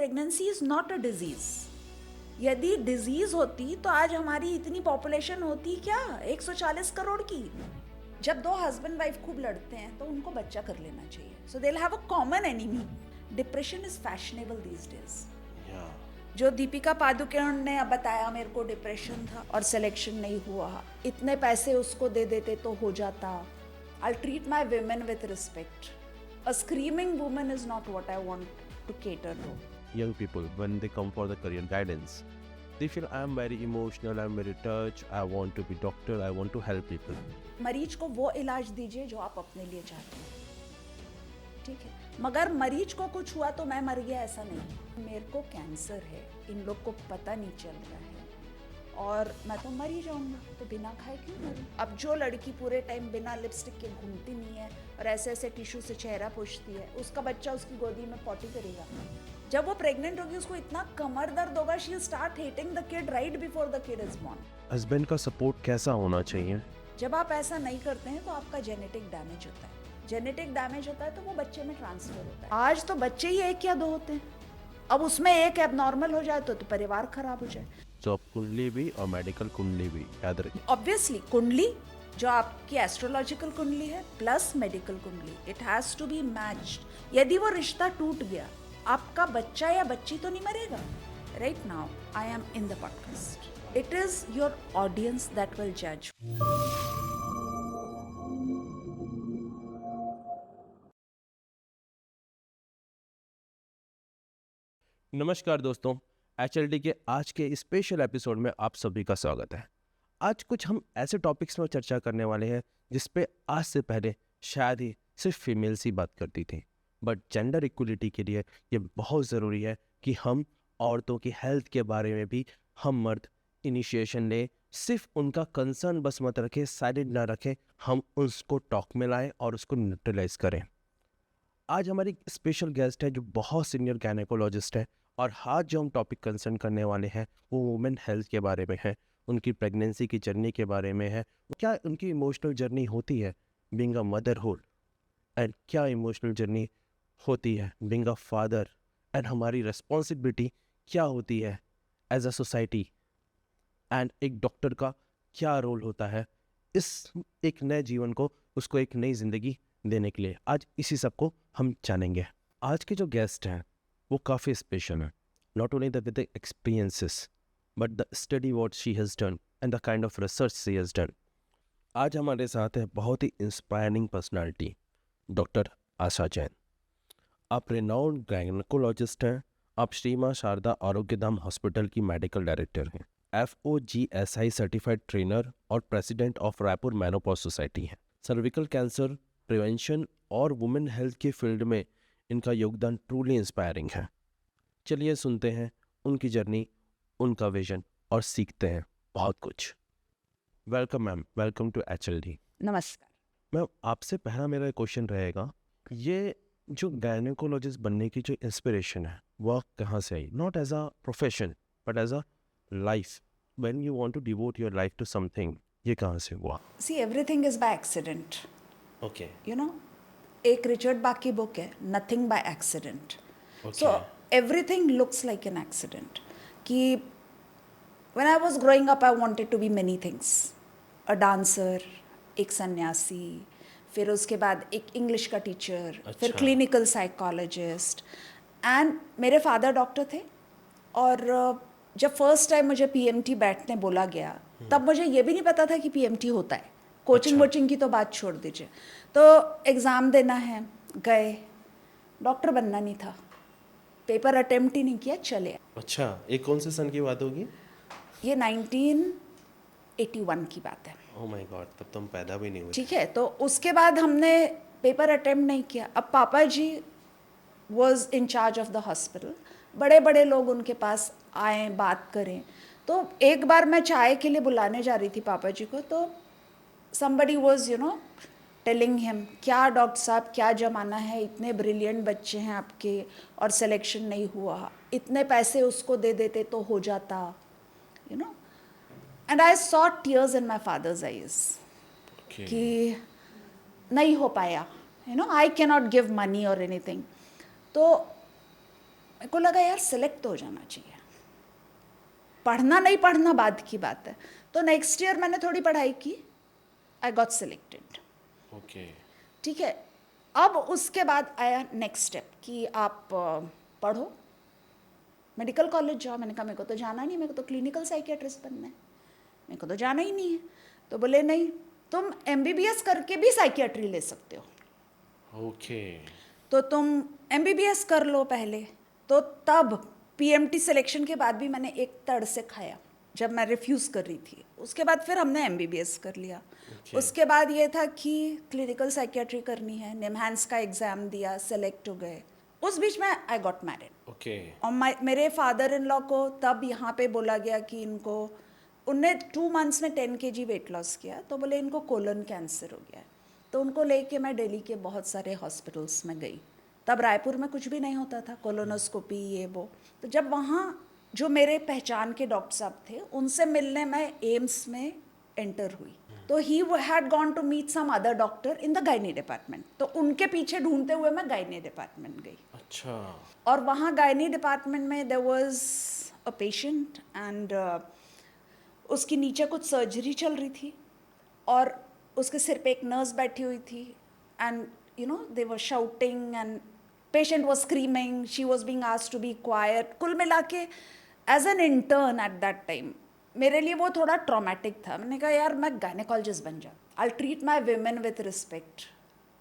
Pregnancy is not a disease. यदि disease होती तो आज हमारी इतनी पॉपुलेशन होती क्या 140 करोड़ की. जब दो हस्बैंड वाइफ खूब लड़ते हैं तो उनको बच्चा कर लेना चाहिए. So they will have a common enemy. Depression is fashionable these days. जो दीपिका पादुकोण ने अब बताया मेरे को डिप्रेशन था और सिलेक्शन नहीं हुआ, इतने पैसे उसको दे देते तो हो जाता. I treat my women with respect. A screaming woman is not what I want to cater to. Young people, when they come for the career guidance, they feel I am very emotional, I am very touched, I want to be doctor, I want to help people. मरीज को वो इलाज दीजिए जो आप अपने लिए चाहते हैं, ठीक है. मगर मरीज को कुछ हुआ तो मैं मर गया ऐसा नहीं. मेरे को कैंसर है, इन लोग को पता नहीं चल रहा है और मैं तो मर ही जाऊंगा, तो बिना खाए क्यों मरूं. अब जो लड़की पूरे टाइम बिना लिपस्टिक के घूमती नहीं है और ऐसे ऐसे टिश्यू से चेहरा पोंछती है, उसका बच्चा उसकी गोदी में पॉटी करेगा. जब वो प्रेग्नेंट होगी उसको इतना कमर दर्द होगा, she will start hating the kid right before the kid is born. Husband का सपोर्ट कैसा होना चाहिए? जब आप ऐसा नहीं करते हैं तो आपका जेनेटिक डैमेज होता है. जेनेटिक डैमेज होता है तो वो बच्चे में ट्रांसफर होता है. आज तो बच्चे ही एक या दो होते हैं, अब उसमें एक एबनॉर्मल हो जाए तो परिवार खराब हो जाए. जॉब कुंडली भी और मेडिकल कुंडली भी याद रखिए. ऑब्वियसली कुंडली जो आपकी एस्ट्रोलॉजिकल कुंडली है प्लस मेडिकल कुंडली, it has to be matched. यदि वो रिश्ता टूट गया, आपका बच्चा या बच्ची तो नहीं मरेगा. Right now I am in the podcast. It is your audience that will जज. नमस्कार दोस्तों, HLD के आज के स्पेशल एपिसोड में आप सभी का स्वागत है. आज कुछ हम ऐसे टॉपिक्स में चर्चा करने वाले हैं जिस पे आज से पहले शायद ही सिर्फ फीमेल्स ही बात करती थी, बट जेंडर इक्वलिटी के लिए ये बहुत ज़रूरी है कि हम औरतों की हेल्थ के बारे में भी हम मर्द इनिशिएशन लें. सिर्फ उनका कंसर्न बस मत रखें, साइलेंट ना रखें, हम उसको टॉक में लाएं और उसको न्यूट्रलाइज करें. आज हमारी स्पेशल गेस्ट है जो बहुत सीनियर गायनेकोलॉजिस्ट है और आज जो हम टॉपिक कंसर्न करने वाले हैं वो वुमेन हेल्थ के बारे में है, उनकी प्रेगनेंसी की जर्नी के बारे में है. क्या उनकी इमोशनल जर्नी होती है बीइंग अ मदरहुड, एंड क्या इमोशनल जर्नी होती है बीइंग अ फादर, एंड हमारी रिस्पॉन्सिबिलिटी क्या होती है एज अ सोसाइटी, एंड एक डॉक्टर का क्या रोल होता है इस एक नए जीवन को, उसको एक नई जिंदगी देने के लिए. आज इसी सब को हम जानेंगे. आज के जो गेस्ट हैं वो काफ़ी स्पेशल है, not only the with the experiences but the study what she has done and the kind of research she has done. आज हमारे साथ है बहुत ही इंस्पायरिंग पर्सनालिटी डॉक्टर आशा जैन. आप रेनाउंड गायनेकोलॉजिस्ट हैं. आप श्री मां शारदा आरोग्यधाम हॉस्पिटल की मेडिकल डायरेक्टर हैं, FOGSI सर्टिफाइड ट्रेनर और president of Raipur menopause society हैं. सर्विकल कैंसर प्रिवेंशन और वुमेन हेल्थ के फील्ड में इनका योगदान ट्रूली इंस्पायरिंग है. चलिए सुनते हैं उनकी जर्नी, उनका विजन और सीखते हैं बहुत कुछ. Welcome ma'am, welcome to HLD. नमस्कार. मैम, आपसे पहला मेरा क्वेश्चन रहेगा, ये जो गायनेकोलॉजिस्ट बनने की जो इंस्पिरेशन है वह कहाँ से आई? Not as a profession but as a life, when you want to devote your life to something, ये कहाँ से हुआ? See everything is by accident. Okay. You know, एक रिचर्ड बाक की बुक है nothing by accident. So everything looks like an accident. कि when I was growing up I wanted to be many things. A dancer, एक सन्यासी, फिर उसके बाद एक इंग्लिश का टीचर, फिर क्लिनिकल साइकोलॉजिस्ट. एंड मेरे फादर डॉक्टर थे और जब फर्स्ट टाइम मुझे PMT बैठने बोला गया तब मुझे ये भी नहीं पता था कि PMT होता है. कोचिंग वोचिंग की तो बात छोड़ दीजिए. तो एग्ज़ाम देना है, गए, डॉक्टर बनना नहीं था, पेपर अटेम्प्ट ही नहीं किया, चले. अच्छा, ये कौन से सन की बात होगी? ये 1981 की बात है. ओह माय गॉड, तब तो हम पैदा भी नहीं हुए. ठीक है. तो उसके बाद हमने पेपर अटेम्प्ट नहीं किया. अब papa ji was in charge of the hospital. बड़े बड़े लोग उनके पास आए, बात करें. तो एक बार मैं चाय के लिए बुलाने जा रही थी पापा जी को, तो somebody was telling him, क्या डॉक्टर साहब, क्या ज़माना है, इतने ब्रिलियंट बच्चे हैं आपके और सिलेक्शन नहीं हुआ, इतने पैसे उसको दे देते तो हो जाता. And I saw tears in my father's eyes कि नहीं हो पाया. I can not give money और एनीथिंग. तो मेरे को लगा यार सिलेक्ट तो हो जाना चाहिए, पढ़ना नहीं पढ़ना बाद की बात है। तो नेक्स्ट ईयर मैंने थोड़ी पढ़ाई की, आई गॉट सिलेक्टेड। ओके। ठीक है, अब उसके बाद आया नेक्स्ट स्टेप कि आप पढ़ो, मेडिकल कॉलेज जाओ। मैंने कहा मेरे को तो जाना नहीं, मेरे को तो क्लिनिकल साइकियाट्रिस्ट बनना है, मेरे को तो जाना ही नहीं है। तो बोले नहीं, तुम MBBS करके भी साइकियाट्री ले सकते हो। ओके। तो तुम MBBS कर लो पहले। तो तब PMT सिलेक्शन के बाद भी मैंने एक तड़ से खाया जब मैं रिफ्यूज़ कर रही थी। उसके बाद फिर हमने MBBS कर लिया। उसके बाद ये था कि क्लिनिकल साइकियाट्री करनी है, निमहांस का एग्ज़ाम दिया, सेलेक्ट हो गए। उस बीच में आई गॉट मैरिड। ओके। और मेरे फादर इन लॉ को तब यहाँ पे बोला गया कि इनको, उनने 2 मंथ्स में 10 kg वेट लॉस किया, तो बोले इनको कोलन कैंसर हो गया है। तो उनको लेके मैं दिल्ली के बहुत सारे हॉस्पिटल्स में गई। तब रायपुर में कुछ भी नहीं होता था, कोलोनोस्कोपी ये वो। तो जब वहाँ जो मेरे पहचान के डॉक्टर साहब थे उनसे मिलने मैं एम्स में एंटर हुई, तो ही had gone to meet some other doctor in the gynae department. तो उनके पीछे ढूंढते हुए मैं गायनी डिपार्टमेंट गई। अच्छा। और वहाँ गायनी डिपार्टमेंट में there was a patient and उसकी नीचे कुछ सर्जरी चल रही थी और उसके सिर पे एक नर्स बैठी हुई थी and you know they were shouting and patient was screaming, she was being asked to be quiet. कुल मिला के as an intern at that time मेरे लिए वो थोड़ा ट्रॉमेटिक था। मैंने कहा यार मैं गायनेकोलॉजिस्ट बन जाऊँ, I will treat my women with respect,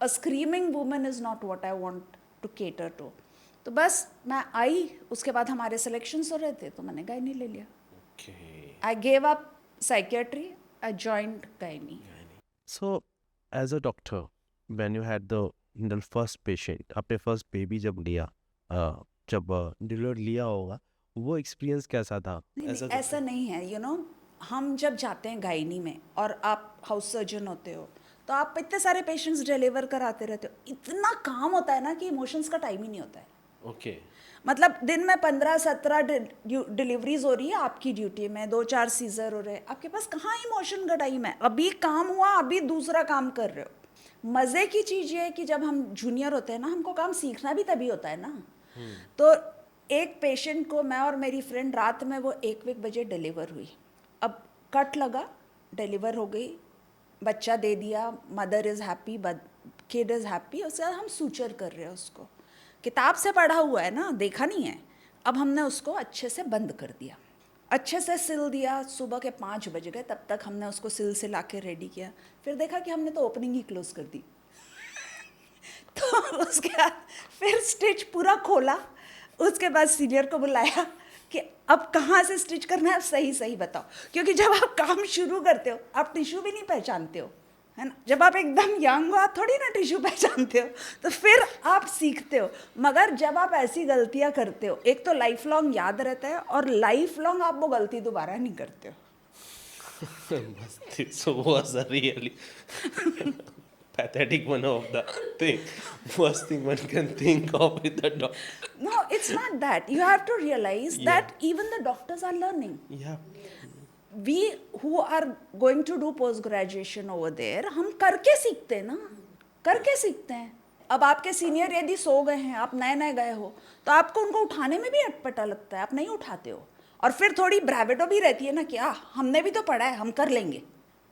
a screaming woman is not what I want to cater to. तो बस मैं आई, उसके बाद हमारे सिलेक्शंस हो रहे थे तो मैंने गायनी ले लिया। Okay. I gave up psychiatry, I joined gynae. So, as a doctor, when you had the first patient, आपने फर्स्ट बेबी जब लिया, जब डिलीवर लिया होगा, वो एक्सपीरियंस कैसा था? नहीं, As a ऐसा नहीं है, यू नो हम जब जाते हैं गायनी में और आप हाउस सर्जन होते हो तो आप इतने सारे पेशेंट्स डिलीवर कराते रहते हो, इतना काम होता है ना कि इमोशंस का टाइम ही नहीं होता है। ओके। मतलब दिन में 15-17 डिलीवरीज हो रही है आपकी ड्यूटी में, 2-4 सीजर हो रहे हैं, आपके पास कहाँ इमोशन का टाइम है? अभी काम हुआ, अभी दूसरा काम कर रहे हो। मज़े की चीज़ ये है कि जब हम जूनियर होते हैं ना, हमको काम सीखना भी तभी होता है ना। तो एक पेशेंट को मैं और मेरी फ्रेंड रात में वो 1 बजे डिलीवर हुई। अब कट लगा, डिलीवर हो गई, बच्चा दे दिया, mother is happy, kid is happy. उसके बाद हम सूचर कर रहे हैं उसको, किताब से पढ़ा हुआ है ना, देखा नहीं है। अब हमने उसको अच्छे से बंद कर दिया, अच्छे से सिल दिया। सुबह के 5 बज गए, तब तक हमने उसको सिल से ला के रेडी किया। फिर देखा कि हमने तो ओपनिंग ही क्लोज कर दी। तो उसके बाद फिर स्टिच पूरा खोला, उसके बाद सीनियर को बुलाया कि अब कहाँ से स्टिच करना है, अब सही सही बताओ। क्योंकि जब आप काम शुरू करते हो आप टिश्यू भी नहीं पहचानते हो, है ना। जब आप एकदम यंग हो आप थोड़ी ना टिश्यू पहचानते हो, तो फिर आप सीखते हो। मगर जब आप ऐसी गलतियाँ करते हो, एक तो लाइफ लॉन्ग याद रहता है और लाइफ लॉन्ग आप वो गलती दोबारा नहीं करते हो। This was a really pathetic one of the thing. Worst thing one can think of with the dog. No, it's not that. You have to realize Yeah. that even the doctors are learning. Yeah. We who are going to do post graduation over there, हम करके सीखते हैं ना, करके सीखते हैं। अब आपके सीनियर यदि सो गए हैं, आप नए नए गए हो, तो आपको उनको उठाने में भी अटपटा लगता है, आप नहीं उठाते हो। और फिर थोड़ी ब्रैवेटो भी रहती है ना कि हमने भी तो पढ़ा है, हम कर लेंगे।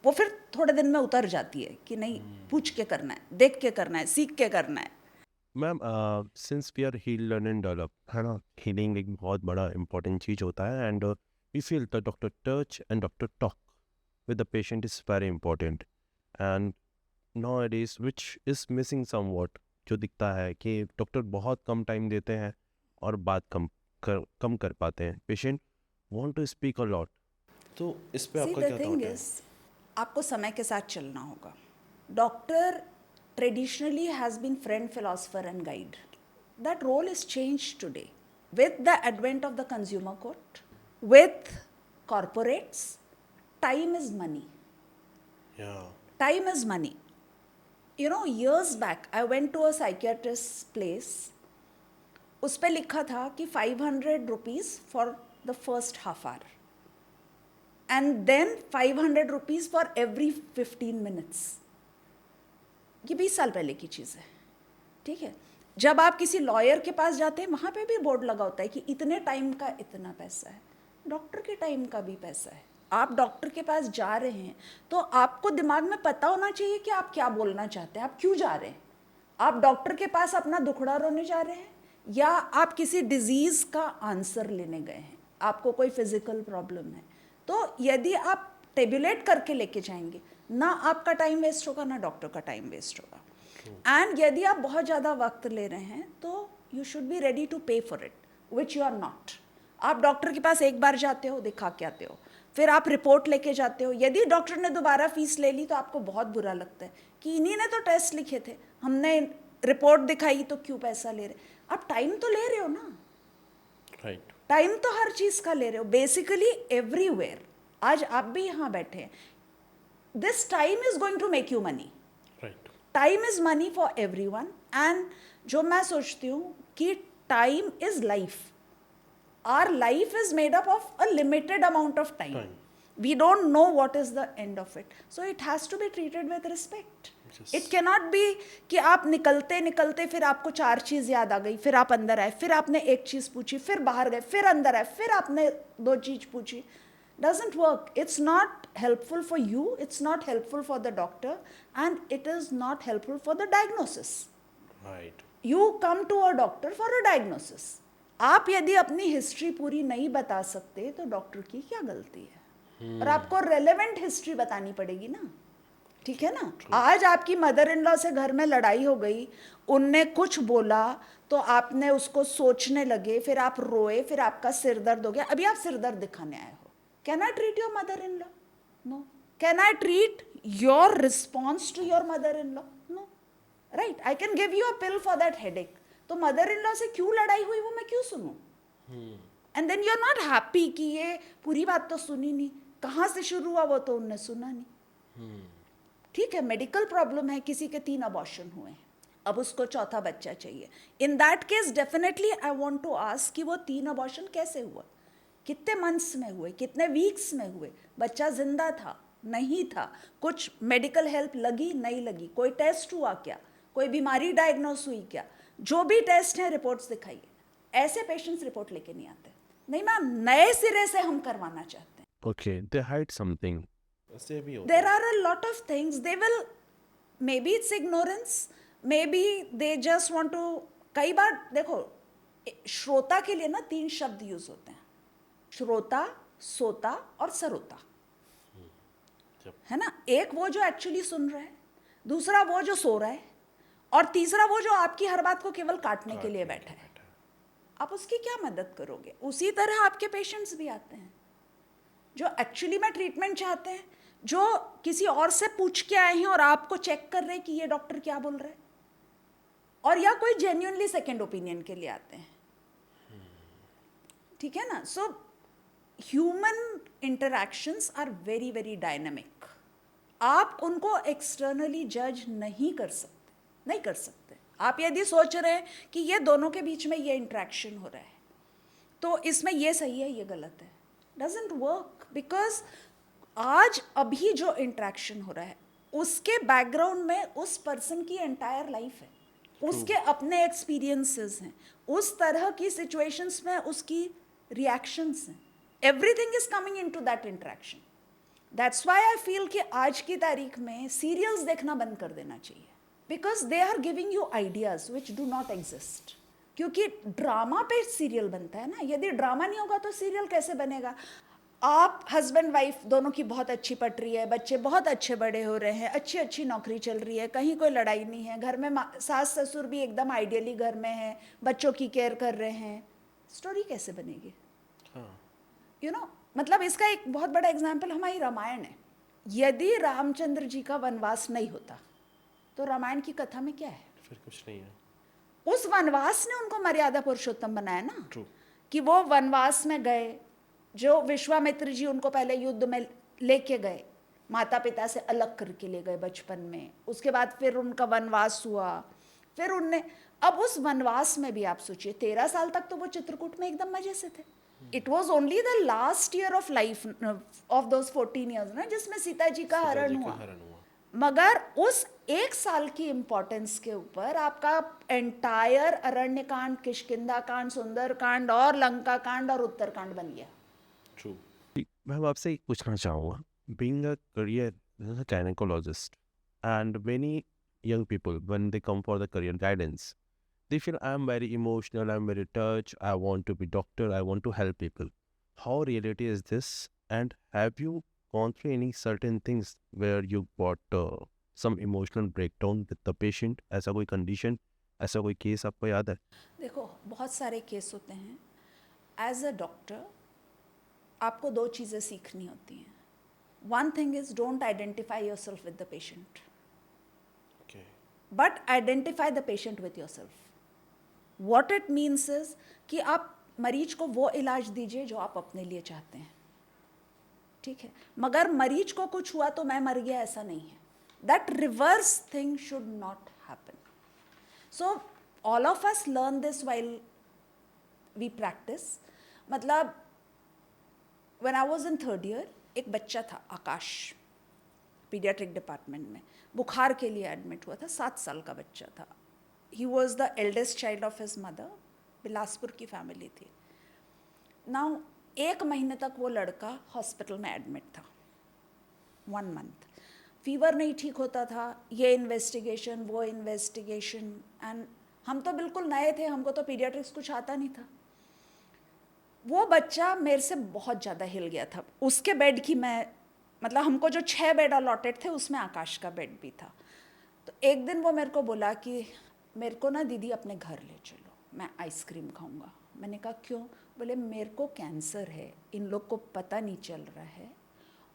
वो फिर थोड़े दिन में उतर जाती है कि नहीं, पूछ के करना है, देख के करना है, सीख के करना है। Ma'am, since we are heal learn and develop, है ना, हीलिंग एक बहुत बड़ा इंपॉर्टेंट चीज़ होता है and we feel the doctor touch and doctor talk with the patient is very important and no it is which is missing somewhat. जो दिखता है कि डॉक्टर बहुत कम टाइम देते हैं और बात कम कर पाते हैं। Patient want to speak a lot. तो इस पे See, आपका the क्या thing थॉट है? is, आपको समय के साथ चलना होगा। Doctor traditionally has been friend, philosopher and guide. That role is changed today with the advent of the consumer court, with corporates. Time is money. Yeah. Time is money. You know, years back I went to a psychiatrist's place. उस पे लिखा था कि 500 rupees for the first half hour and then 500 rupees for every 15 minutes. ये 20 साल पहले की चीज़ है, ठीक है। जब आप किसी लॉयर के पास जाते हैं वहाँ पे भी बोर्ड लगा होता है कि इतने टाइम का इतना पैसा है। डॉक्टर के टाइम का भी पैसा है। आप डॉक्टर के पास जा रहे हैं तो आपको दिमाग में पता होना चाहिए कि आप क्या बोलना चाहते हैं, आप क्यों जा रहे हैं। आप डॉक्टर के पास अपना दुखड़ा रोने जा रहे हैं या आप किसी डिजीज़ का आंसर लेने गए हैं, आपको कोई फिजिकल प्रॉब्लम है। तो यदि आप टेबुलेट करके लेके जाएंगे, ना आपका टाइम वेस्ट होगा ना डॉक्टर का टाइम वेस्ट होगा। एंड यदि आप बहुत ज़्यादा वक्त ले रहे हैं तो you should be ready to pay for it, which you are not. आप डॉक्टर के पास एक बार जाते हो, दिखा के आते हो, फिर आप रिपोर्ट लेके जाते हो। यदि डॉक्टर ने दोबारा फीस ले ली तो आपको बहुत बुरा लगता है कि इन्हीं ने तो टेस्ट लिखे थे, हमने रिपोर्ट दिखाई तो क्यों पैसा ले रहे। आप टाइम तो ले रहे हो ना, राइट। टाइम तो हर चीज़ का ले रहे हो, बेसिकली एवरीवेयर। आज आप भी यहाँ बैठे हैं, this time is going to make you money. Right. Time is money for everyone. And जो मैं सोचती हूँ कि time is life. Our life is made up of a limited amount of time. We don't know what is the end of it, so it has to be treated with respect. Yes. It cannot be कि आप निकलते निकलते फिर आपको 4 चीज़ याद आ गई, फिर आप अंदर आए, फिर आपने एक चीज़ पूछी, फिर बाहर गए, फिर अंदर आए, फिर आपने 2 चीज़ पूछी। Doesn't work. It's not helpful for you, it's not helpful for the doctor, and it is not helpful for the diagnosis. Right. You come to a doctor for a diagnosis. आप यदि अपनी हिस्ट्री पूरी नहीं बता सकते तो doctor की क्या गलती है। और आपको रेलेवेंट हिस्ट्री बतानी पड़ेगी ना, ठीक है ना। आज आपकी मदर इन लॉ से घर में लड़ाई हो गई, उनने कुछ बोला तो आपने उसको सोचने लगे, फिर आप रोए, फिर आपका सिर दर्द हो गया, अभी आप सिर दर्द दिखाने आए हो। Can I treat your mother in law? No. Can I treat your response to your mother in law? No. Right, I can give you a pill for that headache. तो मदर इन लॉ से क्यों लड़ाई हुई वो मैं क्यों सुनूं? And then you are not happy कि ये पूरी बात तो सुनी नहीं, कहाँ से शुरू हुआ वो तो उनने सुना नहीं। ठीक है, मेडिकल प्रॉब्लम है, किसी के 3 अबॉर्शन हुए हैं, अब उसको चौथा बच्चा चाहिए। In that case definitely I want to ask कि वो 3 अबॉर्शन कैसे हुआ, कितने मंथ्स में हुए, कितने वीक्स में हुए, बच्चा जिंदा था नहीं था, कुछ मेडिकल हेल्प लगी नहीं लगी, कोई टेस्ट हुआ क्या, कोई बीमारी डायग्नोस हुई क्या, जो भी टेस्ट है रिपोर्ट्स दिखाइए। ऐसे पेशेंट्स रिपोर्ट लेके नहीं आते। नहीं मैम, नए सिरे से हम करवाना चाहते हैं। Okay, they hide something. ऐसे भी होता There are a lot of things they will, maybe it's ignorance, maybe they just want to। कई बार देखो, श्रोता के लिए ना 3 शब्द यूज होते हैं, श्रोता, सोता और सरोता, है ना। एक वो जो एक्चुअली सुन रहा है, दूसरा वो जो सो रहा है, और तीसरा वो जो आपकी हर बात को केवल काटने के लिए बैठा है। आप उसकी क्या मदद करोगे? उसी तरह आपके पेशेंट्स भी आते हैं जो एक्चुअली में ट्रीटमेंट चाहते हैं, जो किसी और से पूछ के आए हैं और आपको चेक कर रहे हैं कि ये डॉक्टर क्या बोल रहे हैं, और या कोई जेन्युइनली सेकंड ओपिनियन के लिए आते हैं। ठीक है ना। So human interactions are very very dynamic. आप उनको एक्सटर्नली जज नहीं कर सकते। आप यदि सोच रहे हैं कि ये दोनों के बीच में ये इंटरेक्शन हो रहा है तो इसमें ये सही है ये गलत है, डजंट वर्क। बिकॉज आज अभी जो इंटरेक्शन हो रहा है उसके बैकग्राउंड में उस पर्सन की एंटायर लाइफ है, उसके अपने एक्सपीरियंसेस हैं, उस तरह की सिचुएशंस में उसकी रिएक्शंस हैं। Everything is coming into that interaction. That's why I feel कि आज की तारीख में सीरियल्स देखना बंद कर देना चाहिए, because they are giving you ideas which do not exist. क्योंकि ड्रामा पे सीरियल बनता है ना, यदि ड्रामा नहीं होगा तो सीरियल कैसे बनेगा? आप हस्बैंड वाइफ दोनों की बहुत अच्छी पट रही है, बच्चे बहुत अच्छे बड़े हो रहे हैं, अच्छी अच्छी नौकरी चल रही है, कहीं कोई लड़ाई नहीं है, घर में सास ससुर भी एकदम आइडियली घर में है, बच्चों की केयर कर रहे हैं, स्टोरी कैसे बनेगी? यू नो, मतलब इसका एक बहुत बड़ा एग्जाम्पल हमारी रामायण है। यदि रामचंद्र जी का वनवास नहीं होता तो रामायण की कथा में क्या है? फिर कुछ नहीं है। उस वनवास ने उनको मर्यादा पुरुषोत्तम बनाया ना। True. कि वो वनवास में गए, जो विश्वामित्र जी उनको पहले युद्ध में लेके गए, माता पिता से अलग करके ले गए बचपन में, उसके बाद फिर उनका वनवास हुआ, फिर उनने, अब उस वनवास में भी आप सोचिए 13 साल तक तो वो चित्रकूट में एकदम मजे से थे। It was only the last year of life of those 14 years ना जिसमें सीता जी का हरण हुआ। मगर उस 1 साल की इम्पोर्टेंस के ऊपर आपका एंटायर अरण्यकांड, किष्किंधा कांड, सुंदरकांड और लंका कांड और उत्तरकांड बन गया। ट्रू। मैं आपसे एक पूछना चाहूँगा, being a career gynecologist and many young people when they come for the career guidance, they feel I'm very emotional, I'm very touched, I want to be doctor, I want to help people. How reality is this? And have you gone through any certain things where you got some emotional breakdown with the patient? ऐसा कोई condition, ऐसा कोई case आपको याद है? देखो, बहुत सारे केस होते हैं। एज अ डॉक्टर आपको 2 चीज़ें सीखनी होती हैं। One thing is don't identify your self with the patient, Okay. But identify the patient with your self. What it means is कि आप मरीज को वो इलाज दीजिए जो आप अपने लिए चाहते हैं, ठीक है? मगर मरीज को कुछ हुआ तो मैं मर गया, ऐसा नहीं है। That reverse thing should not happen. So all of us learn this while we practice. मतलब when I was in 3rd year, एक बच्चा था आकाश, पीडियाट्रिक डिपार्टमेंट में बुखार के लिए एडमिट हुआ था। 7 साल का बच्चा था। He was the eldest child of his mother. Bilaspur की फैमिली थी। नाउ 1 महीने तक वो लड़का हॉस्पिटल में एडमिट था, 1 मंथ। फीवर नहीं ठीक होता था, ये इन्वेस्टिगेशन वो इन्वेस्टिगेशन, एंड हम तो बिल्कुल नए थे, हमको तो पीडियाट्रिक्स कुछ आता नहीं था। वो बच्चा मेरे से बहुत ज़्यादा हिल गया था। उसके बेड की मतलब हमको जो 6 बेड अलॉटेड थे उसमें आकाश का बेड भी था। तो एक दिन वो मेरे को बोला कि मेरे को ना दीदी अपने घर ले चलो, मैं आइसक्रीम खाऊंगा। मैंने कहा क्यों? बोले मेरे को कैंसर है, इन लोग को पता नहीं चल रहा है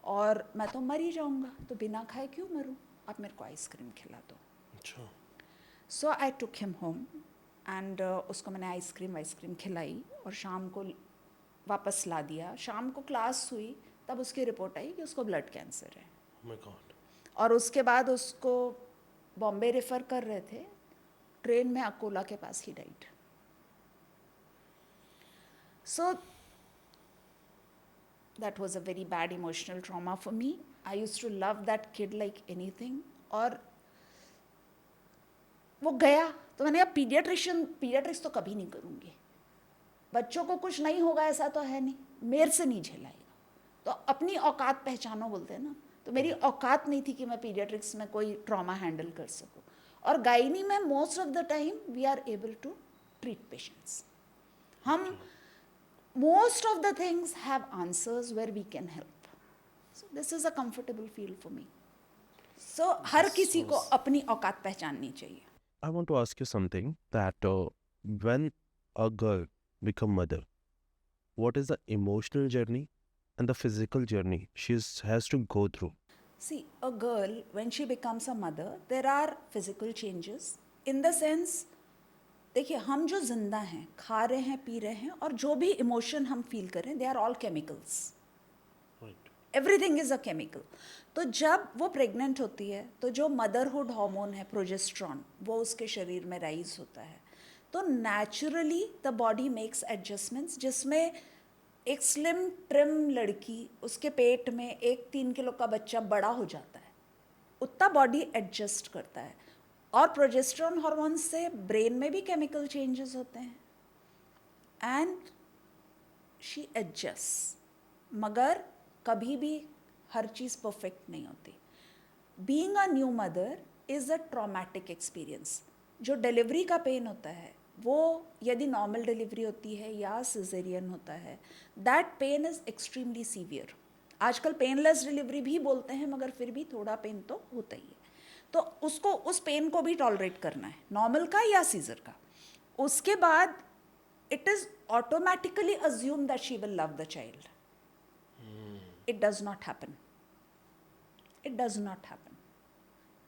और मैं तो मर ही जाऊंगा, तो बिना खाए क्यों मरूं, आप मेरे को आइसक्रीम खिला दो। अच्छा। सो आई टुक हिम होम एंड उसको मैंने आइसक्रीम खिलाई और शाम को वापस ला दिया। शाम को क्लास हुई तब उसकी रिपोर्ट आई कि उसको ब्लड कैंसर है। Oh my God. और उसके बाद उसको बॉम्बे रेफ़र कर रहे थे, ट्रेन में अकोला के पास ही died. So that was a very bad emotional trauma for me. I used to love that kid like anything. और वो गया तो मैंने कहा पीडियाट्रिक्स तो कभी नहीं करूँगी, बच्चों को कुछ नहीं होगा ऐसा तो है नहीं, मेरे से नहीं झेलाएगा। तो अपनी औकात पहचानो बोलते हैं ना, तो मेरी औकात नहीं थी कि मैं पीडियाट्रिक्स में कोई ट्रॉमा हैंडल कर सकूं। और गायनी में most of the time we are able to treat patients. हम most of the things have answers where we can help. So this is a comfortable feel for me. So हर This किसी को was. अपनी औकात पहचाननी चाहिए। I want to ask you something that when a girl become mother, what is the emotional journey and the physical journey she has to go through? See, a girl, when she becomes a mother, there are physical changes. In the sense, देखिए हम जो जिंदा हैं, खा रहे हैं, P रहे हैं, और जो भी इमोशन हम फील कर रहे हैं, they are all chemicals. Right. Everything is a chemical. तो जब वो प्रेग्नेंट होती है तो जो मदरहुड हार्मोन है प्रोजेस्ट्रॉन, वो उसके शरीर में राइज होता है। तो naturally the body makes adjustments, जिसमें एक स्लिम ट्रिम लड़की, उसके पेट में एक 3 किलो का बच्चा बड़ा हो जाता है, उतना बॉडी एडजस्ट करता है। और प्रोजेस्ट्रॉन हार्मोन से ब्रेन में भी केमिकल चेंजेस होते हैं एंड शी एडजस्ट। मगर कभी भी हर चीज़ परफेक्ट नहीं होती। Being a new mother is a traumatic experience. जो डिलीवरी का पेन होता है, वो यदि नॉर्मल डिलीवरी होती है या सिजेरियन होता है, that pain is extremely severe. आजकल पेनलेस डिलीवरी भी बोलते हैं, मगर फिर भी थोड़ा पेन तो होता ही है। तो उसको, उस पेन को भी टॉलरेट करना है, नॉर्मल का या सीजर का। उसके बाद it is automatically assume that she will love the child. It does not happen. It does not happen.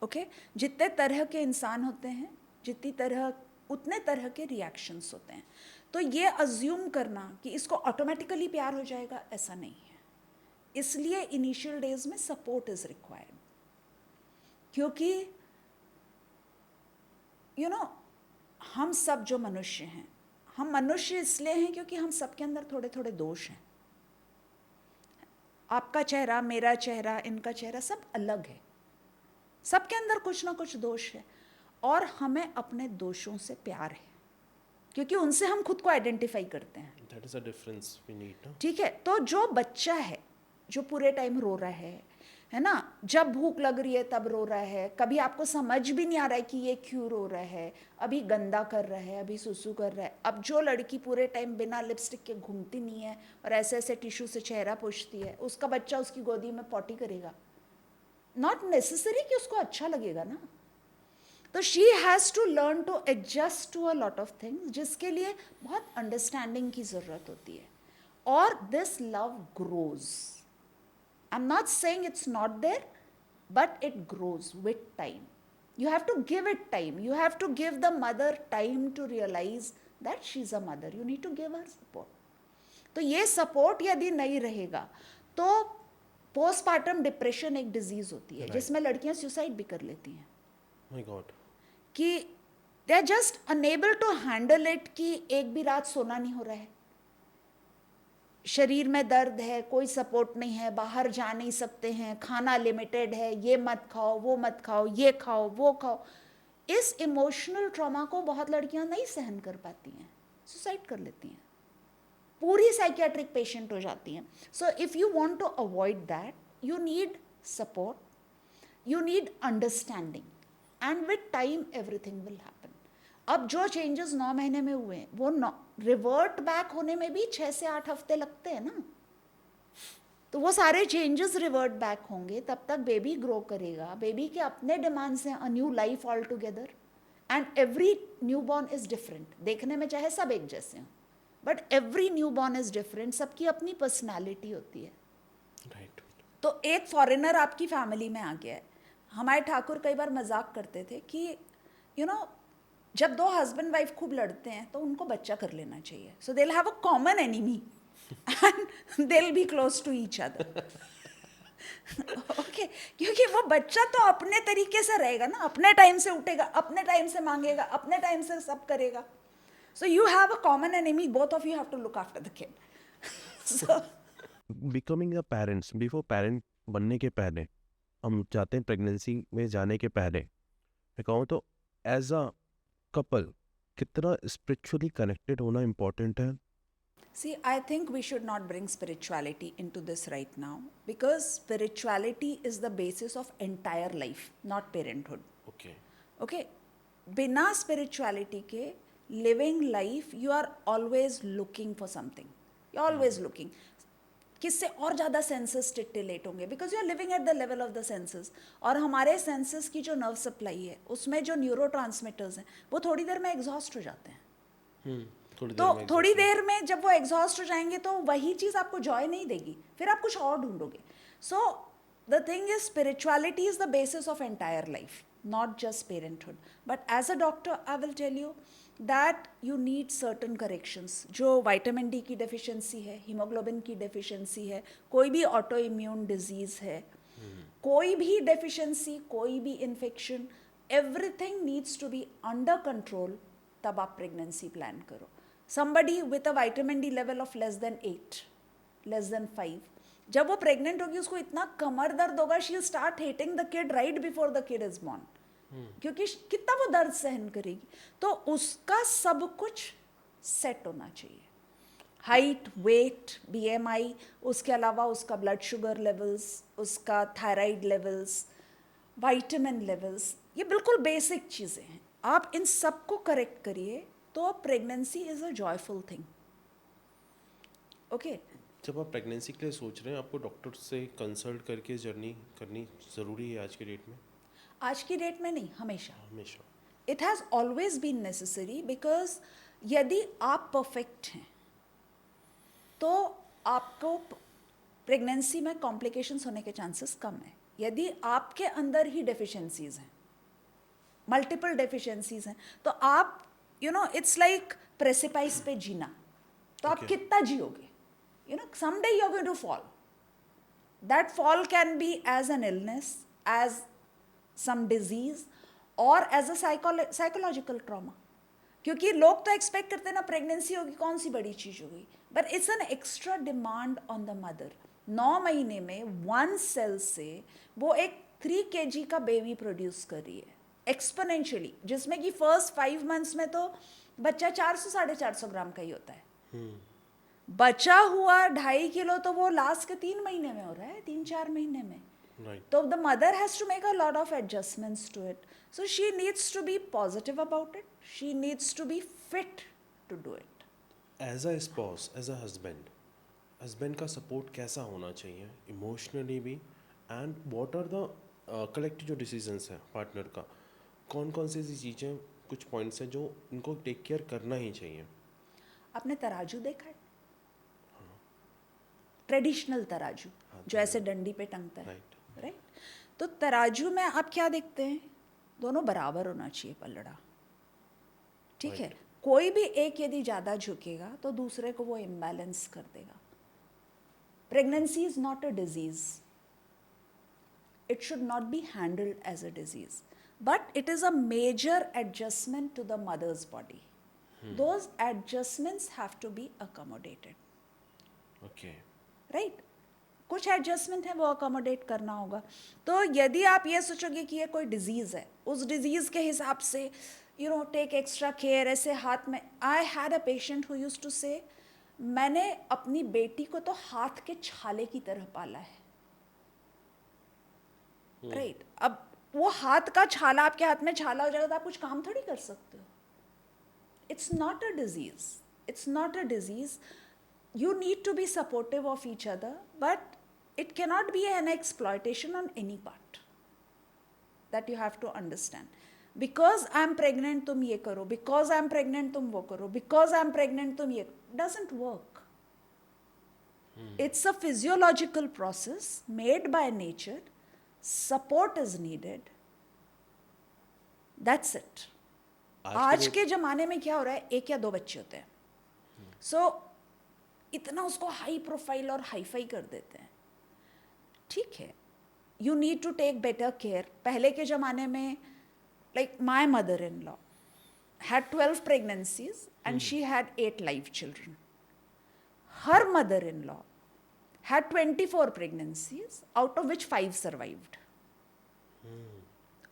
Okay, जितने तरह के इंसान होते हैं, उतने तरह के रिएक्शंस होते हैं। तो ये अज्यूम करना कि इसको ऑटोमेटिकली प्यार हो जाएगा, ऐसा नहीं है। इसलिए इनिशियल डेज में सपोर्ट इज रिक्वायर्ड। क्योंकि यू नो, हम सब जो मनुष्य हैं, हम मनुष्य इसलिए हैं क्योंकि हम सबके अंदर थोड़े थोड़े दोष हैं। आपका चेहरा, मेरा चेहरा, इनका चेहरा सब अलग है। सबके अंदर कुछ ना कुछ दोष है, और हमें अपने दोषों से प्यार है, क्योंकि उनसे हम खुद को आइडेंटिफाई करते हैं। That is a difference we need ना। ठीक है, तो जो बच्चा है जो पूरे टाइम रो रहा है ना, जब भूख लग रही है तब रो रहा है, कभी आपको समझ भी नहीं आ रहा है कि ये क्यों रो रहा है, अभी गंदा कर रहा है, अभी सुसु कर रहा है। अब जो लड़की पूरे टाइम बिना लिपस्टिक के घूमती नहीं है और ऐसे ऐसे टिश्यू से चेहरा पोंछती है, उसका बच्चा उसकी गोदी में पॉटी करेगा? नॉट नेसेसरी कि उसको अच्छा लगेगा ना। तो she has to learn to adjust to a lot of things, जिसके लिए बहुत अंडरस्टैंडिंग की ज़रूरत होती है। और this love grows. I am not saying it's not there, but it grows with time. You have to give it time. You have to give the mother time to realize that she's a mother. You need to give her support. तो ये support यदि नहीं रहेगा तो postpartum depression एक disease होती है, जिसमें लड़कियां सुसाइड भी कर लेती हैं। My God. कि they are just unable to handle it, कि एक भी रात सोना नहीं हो रहा है, शरीर में दर्द है, कोई सपोर्ट नहीं है, बाहर जा नहीं सकते हैं, खाना लिमिटेड है, ये मत खाओ, वो मत खाओ, ये खाओ, वो खाओ। इस इमोशनल ट्रॉमा को बहुत लड़कियां नहीं सहन कर पाती हैं, सुसाइड कर लेती हैं, पूरी साइकियाट्रिक पेशेंट हो जाती हैं। So if you want to avoid that, you need support, you need understanding, and with time everything will happen. अब जो चेंजेस 9 महीने में हुए हैं, वो रिवर्ट बैक होने में भी 6 से 8 हफ्ते लगते हैं ना। तो वो सारे चेंजेस रिवर्ट बैक होंगे, तब तक बेबी ग्रो करेगा, बेबी के अपने डिमांड्स हैं, a new life all together, and every new born is different. देखने में चाहे सब एक जैसे हों, but every new born is different, सबकी अपनी पर्सनैलिटी होती है। राइट। तो एक फॉरेनर आपकी फैमिली में आ गया है। हमारे ठाकुर कई बार मजाक करते थे कि यू नो, जब दो हस्बैंड वाइफ खूब लड़ते हैं तो उनको बच्चा कर लेना चाहिए, so they will have a common enemy and they will be close to each other. Okay, क्योंकि वो बच्चा तो अपने तरीके से रहेगा ना, अपने टाइम से उठेगा, अपने टाइम से मांगेगा, अपने टाइम से सब करेगा। So you have a common enemy, both of you have to look after the kid. So becoming a parents, before parent बनने के पहले, हम चाहते हैं प्रेगनेंसी में जाने के पहले, मैं कहूँ तो एज अ कपल कितना स्पिरिचुअली कनेक्टेड होना इम्पोर्टेंट है। see, I think we should not bring spirituality into this right now, because spirituality is the basis of entire life, not parenthood. Okay. Okay, बिना spirituality के living life, you are always looking for something. You're always looking. किससे और ज़्यादा senses titillate होंगे, because you are living at the level of the senses. और हमारे senses की जो नर्व सप्लाई है, उसमें जो न्यूरो ट्रांसमीटर्स हैं, वो थोड़ी देर में एग्जॉस्ट हो जाते हैं। तो थोड़ी देर में जब वो एग्जॉस्ट हो जाएंगे तो वही चीज़ आपको जॉय नहीं देगी, फिर आप कुछ और ढूंढोगे। So the thing is, spirituality is the basis of entire life, not just parenthood. But as a doctor, I will tell you that you need certain corrections. जो vitamin D की deficiency है, hemoglobin की deficiency है, कोई भी autoimmune disease है, कोई भी deficiency, कोई भी infection, everything needs to be under control, तब आप pregnancy plan करो। Somebody with a vitamin D level of less than 8, less than 5, जब वो प्रेग्नेंट होगी उसको इतना कमर दर्द होगा, she will start hating the kid right before the kid is born, क्योंकि कितना वो दर्द सहन करेगी। तो उसका सब कुछ सेट होना चाहिए, हाइट, वेट, बीएमआई, उसके अलावा उसका ब्लड शुगर लेवल्स, उसका थायराइड लेवल्स, विटामिन लेवल्स, ये बिल्कुल बेसिक चीज़ें हैं। आप इन सब को करेक्ट करिए तो pregnancy is a joyful thing. Okay, जब आप प्रेगनेंसी के लिए सोच रहे हैं, आपको डॉक्टर से कंसल्ट करके जर्नी करनी ज़रूरी है आज के डेट में? आज की डेट में नहीं, हमेशा। हमेशा। It has always been necessary, because यदि आप परफेक्ट हैं तो आपको प्रेगनेंसी में कॉम्प्लिकेशंस होने के चांसेस कम है। यदि आपके अंदर ही डेफिशिएंसीज हैं, मल्टीपल डेफिशिएंसीज हैं, तो आप इट्स लाइक प्रेसिपाइस पे जीना, तो आप कितना जियोगे? Someday you're going to fall. That fall can be as an illness, as some disease, or as a psychological trauma. क्योंकि लोग तो एक्सपेक्ट करते हैं ना, प्रेगनेंसी होगी, कौन सी बड़ी चीज़ होगी, but it's an extra demand on the mother. 9 महीने में 1 सेल से वो एक 3 kg का बेबी प्रोड्यूस कर रही है एक्सपोनेंशियली, जिसमें कि फर्स्ट 5 मंथ्स में तो बच्चा 400-450 ग्राम का ही होता है। बचा हुआ 2.5 किलो तो वो लास्ट के 3 महीने में हो रहा है, 3-4 महीने में। Right. So the mother has to make a lot of adjustments to it. So she needs to be positive about it. She needs to be fit to do it. As a spouse, as a husband का support कैसा होना चाहिए emotionally भी, and what are the collective जो decisions हैं partner का, कौन कौन सी ऐसी चीज़ें, कुछ पॉइंट्स हैं जो उनको टेक केयर करना ही चाहिए? आपने तराजू देखा है? ट्रेडिशनल तराजू जो ऐसे डंडी पे टंगता है, राइट। राइट? तो तराजू में आप क्या देखते हैं? दोनों बराबर होना चाहिए पलड़ा, ठीक है? कोई भी एक यदि ज़्यादा झुकेगा तो दूसरे को वो इम्बैलेंस कर देगा। Pregnancy is not a disease, it should not be handled as a disease, but it is a major adjustment to the mother's body. Those adjustments have to be accommodated, okay. right? कुछ adjustment है वो accommodate करना होगा। तो यदि आप ये सोचोगे कि ये कोई डिजीज़ है, उस डिजीज़ के हिसाब से टेक एक्स्ट्रा केयर, ऐसे हाथ में, I had a patient who used to say, मैंने अपनी बेटी को तो हाथ के छाले की तरह पाला है, राइट? अब वो हाथ का छाला, आपके हाथ में छाला हो जाएगा तो आप कुछ काम थोड़ी कर सकते हो। It's not a disease, it's not a disease. You need to be supportive of each other, but it cannot be an exploitation on any part. That you have to understand. Because I am pregnant तुम ये करो, because I am pregnant तुम वो करो, because I am pregnant तुम ये, doesn't work. It's a physiological process made by nature. Support is needed. That's it. आज के ज़माने में क्या हो रहा है, 1 या 2 बच्चे होते हैं, सो इतना उसको हाई प्रोफाइल और हाईफाई कर देते हैं। ठीक है, you need to take better care. पहले के ज़माने में, like my mother in law had 12 pregnancies and she had 8 live children. Her mother-in-law had 24 pregnancies, out of which 5 survived.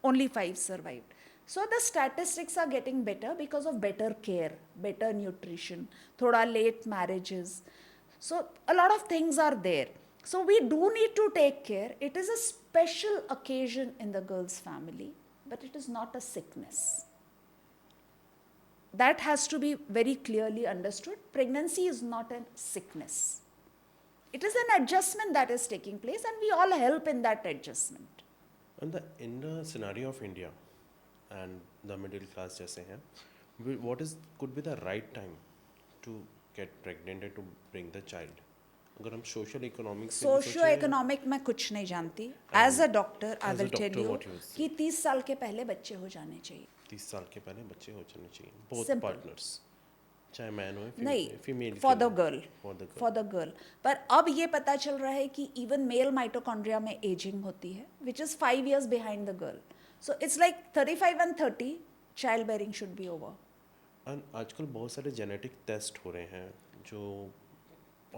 Only 5 survived. So the statistics are getting better because of better care, better nutrition, thoda late marriages. So a lot of things are there. So we do need to take care. It is a special occasion in the girl's family, but it is not a sickness. That has to be very clearly understood. Pregnancy is not a sickness. It is an adjustment that is taking place, and we all help in that adjustment. And in the scenario of India and the middle class जैसे हैं, what could be the right time to get pregnant and to bring the child? अगर हम social economic socio economic मैं कुछ नहीं जानती। As a doctor I will tell you कि 30 साल के पहले बच्चे हो जाने चाहिए। 30 साल के पहले बच्चे हो जाने चाहिए, बोथ Simple. पार्टनर्स, चाहे मैन हो नहीं, female, for the girl, for for the girl. पर अब ये पता चल रहा है कि इवन मेल माइटोकॉन्ड्रिया में एजिंग होती है, which is 5 years behind the girl. So it's like 35 and 30 child bearing should be over. And आजकल बहुत सारे जेनेटिक टेस्ट हो रहे हैं जो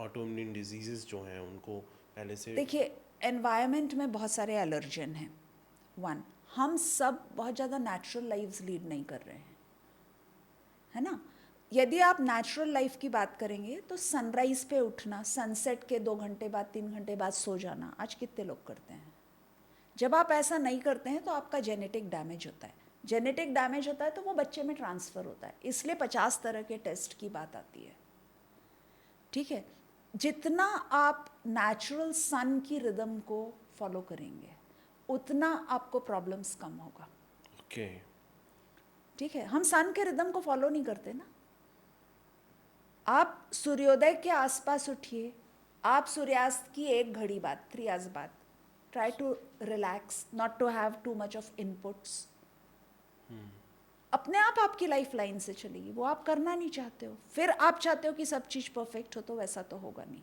ऑटोइम्यून डिजीजेस जो हैं उनको पहले से। देखिए, एनवायरनमेंट में बहुत सारे एलर्जन हैं। 1, हम सब बहुत ज़्यादा नेचुरल लाइव्स लीड नहीं कर रहे हैं, है ना? यदि आप नेचुरल लाइफ की बात करेंगे तो सनराइज पे उठना, सनसेट के 2 घंटे बाद 3 घंटे बाद सो जाना, आज कितने लोग करते हैं? जब आप ऐसा नहीं करते हैं तो आपका जेनेटिक डैमेज होता है। जेनेटिक डैमेज होता है तो वो बच्चे में ट्रांसफ़र होता है, इसलिए 50 तरह के टेस्ट की बात आती है। ठीक है, जितना आप नेचुरल सन की रिदम को फॉलो करेंगे उतना आपको प्रॉब्लम्स कम होगा। ओके। ठीक है, हम सन के रिदम को फॉलो नहीं करते ना। आप सूर्योदय के आसपास उठिए, आप सूर्यास्त की 1 घड़ी बाद, 3 hours बाद, try to relax, not to have too much of inputs. अपने आप आपकी लाइफ लाइन से चलेगी, वो आप करना नहीं चाहते हो। फिर आप चाहते हो कि सब चीज़ परफेक्ट हो, तो वैसा तो होगा नहीं।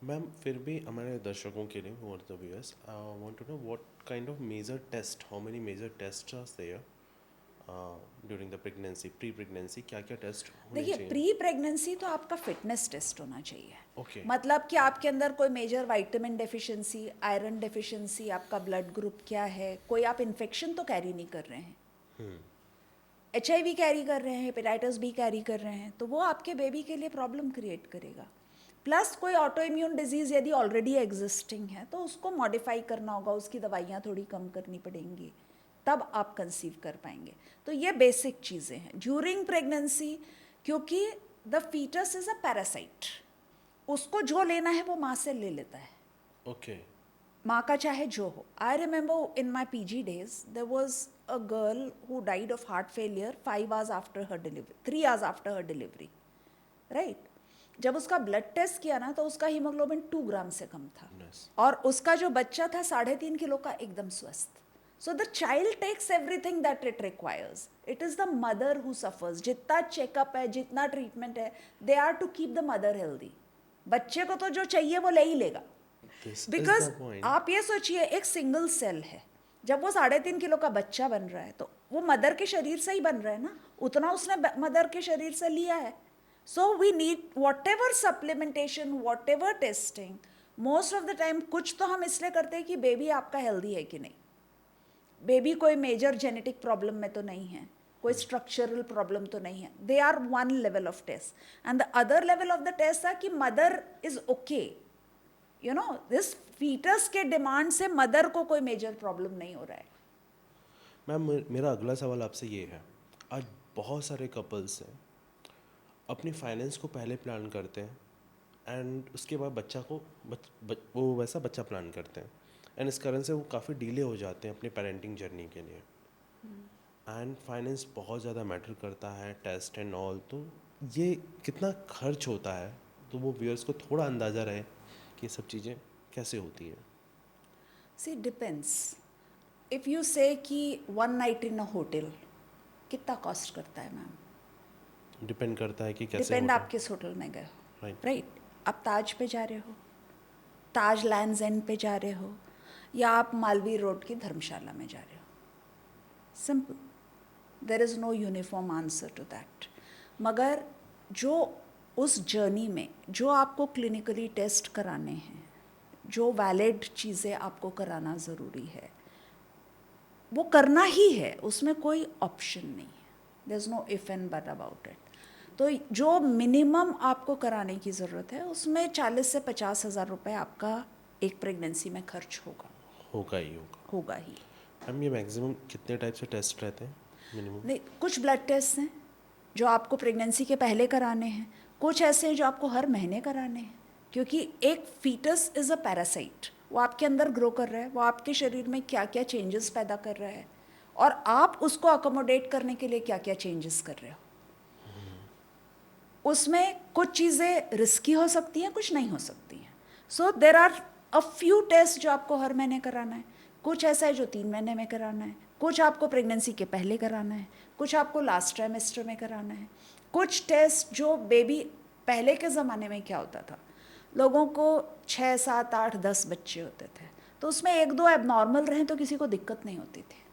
मैम फिर भी हमारे दर्शकों के लिए, और the viewers, want to know what kind of major test, how many major test are there during the pregnancy, pre pregnancy क्या क्या टेस्ट होने देखिए, चाहिए? प्री प्रेगनेंसी तो आपका फिटनेस टेस्ट होना चाहिए। ओके, मतलब कि आपके अंदर कोई major vitamin deficiency, iron deficiency, आपका ब्लड ग्रुप क्या है, कोई आप इन्फेक्शन तो कैरी नहीं कर रहे हैं, HIV कैरी कर रहे हैं, हेपेटाइटिस बी कैरी कर रहे हैं, तो वो आपके बेबी के लिए प्रॉब्लम क्रिएट करेगा। प्लस कोई ऑटो इम्यून डिजीज़ यदि ऑलरेडी एग्जिस्टिंग है तो उसको मॉडिफाई करना होगा, उसकी दवाइयाँ थोड़ी कम करनी पड़ेंगी, तब आप कंसीव कर पाएंगे। तो ये बेसिक चीज़ें हैं ड्यूरिंग प्रेगनेंसी, क्योंकि the foetus is a parasite, उसको जो लेना है वो माँ से ले लेता है, ओके, माँ का चाहे जो हो। I remember in my PG days there was a girl who died of heart failure 5 hours after her delivery, 3 hours after her delivery, right. जब उसका ब्लड टेस्ट किया ना तो उसका हीमोग्लोबिन 2 ग्राम से कम था, नाइस, और उसका जो बच्चा था 3.5 किलो का, एकदम स्वस्थ। So the child takes everything that it requires, it is the mother who suffers. जितना चेकअप है, जितना ट्रीटमेंट है, they are to keep the mother healthy. बच्चे को तो जो चाहिए वो ले ही लेगा, this is because the point. आप ये सोचिए, एक सिंगल सेल है, जब वो 3.5 किलो का बच्चा बन रहा है तो वो मदर के शरीर से ही बन रहा है ना, उतना उसने मदर के शरीर से लिया है। So we need whatever supplementation, whatever testing, most of the time कुछ तो हम इसलिए करते हैं कि बेबी आपका हेल्दी है कि नहीं, बेबी कोई मेजर जेनेटिक प्रॉब्लम में तो नहीं है, कोई स्ट्रक्चरल प्रॉब्लम तो नहीं है। They are one level of test, and the other level of the test है कि mother is okay, you know, this foetus के डिमांड से मदर को कोई मेजर प्रॉब्लम नहीं हो रहा है। मैम, मेरा अगला सवाल आपसे ये है, आज बहुत सारे कपल्स हैं अपनी फाइनेंस को पहले प्लान करते हैं एंड उसके बाद बच्चा को वो वैसा बच्चा प्लान करते हैं, एंड इस कारण से वो काफ़ी डिले हो जाते हैं अपनी पेरेंटिंग जर्नी के लिए। एंड फाइनेंस बहुत ज़्यादा मैटर करता है, टेस्ट एंड ऑल, तो ये कितना खर्च होता है, तो वो व्यूअर्स को थोड़ा अंदाज़ा रहे कि ये सब चीज़ें कैसे होती हैं। सी डिपेंड्स, इफ़ यू से कि 1 नाइट इन अ होटल कितना कॉस्ट करता है मैम, डिपेंड करता है कि कैसे डिपेंड होता आप किस होटल में गए हो, राइट। राइट। आप ताज पे जा रहे हो, ताज लैंड्स एंड पे जा रहे हो, या आप मालवीय रोड की धर्मशाला में जा रहे हो, simple, there is no uniform answer to that. मगर जो उस जर्नी में जो आपको क्लिनिकली टेस्ट कराने हैं, जो वैलिड चीज़ें आपको कराना ज़रूरी है, वो करना ही है, उसमें कोई ऑप्शन नहीं है, there is no if and but about it. तो जो मिनिमम आपको कराने की ज़रूरत है उसमें 40 से 50 हज़ार रुपये आपका एक प्रेगनेंसी में खर्च होगा, होगा ही होगा। होगा ही। मैम, ये मैक्सिमम कितने टाइप से टेस्ट रहते हैं मिनिमम? नहीं, कुछ ब्लड टेस्ट हैं जो आपको प्रेगनेंसी के पहले कराने हैं, कुछ ऐसे हैं जो आपको हर महीने कराने हैं, क्योंकि एक फीटस इज़ अ पैरासाइट, वो आपके अंदर ग्रो कर रहा है, वो आपके शरीर में क्या क्या चेंजेस पैदा कर रहा है, और आप उसको अकोमोडेट करने के लिए क्या क्या चेंजेस कर रहे हो। उसमें कुछ चीज़ें रिस्की हो सकती हैं, कुछ नहीं हो सकती हैं। So there are a few test जो आपको हर महीने कराना है, कुछ ऐसा है जो 3 महीने में कराना है, कुछ आपको प्रेगनेंसी के पहले कराना है, कुछ आपको लास्ट ट्राइमेस्टर में कराना है, कुछ टेस्ट जो बेबी, पहले के ज़माने में क्या होता था, लोगों को 6, 7, 8, 10 बच्चे होते थे, तो उसमें 1-2 एबनॉर्मल रहें तो किसी को दिक्कत नहीं होती थी।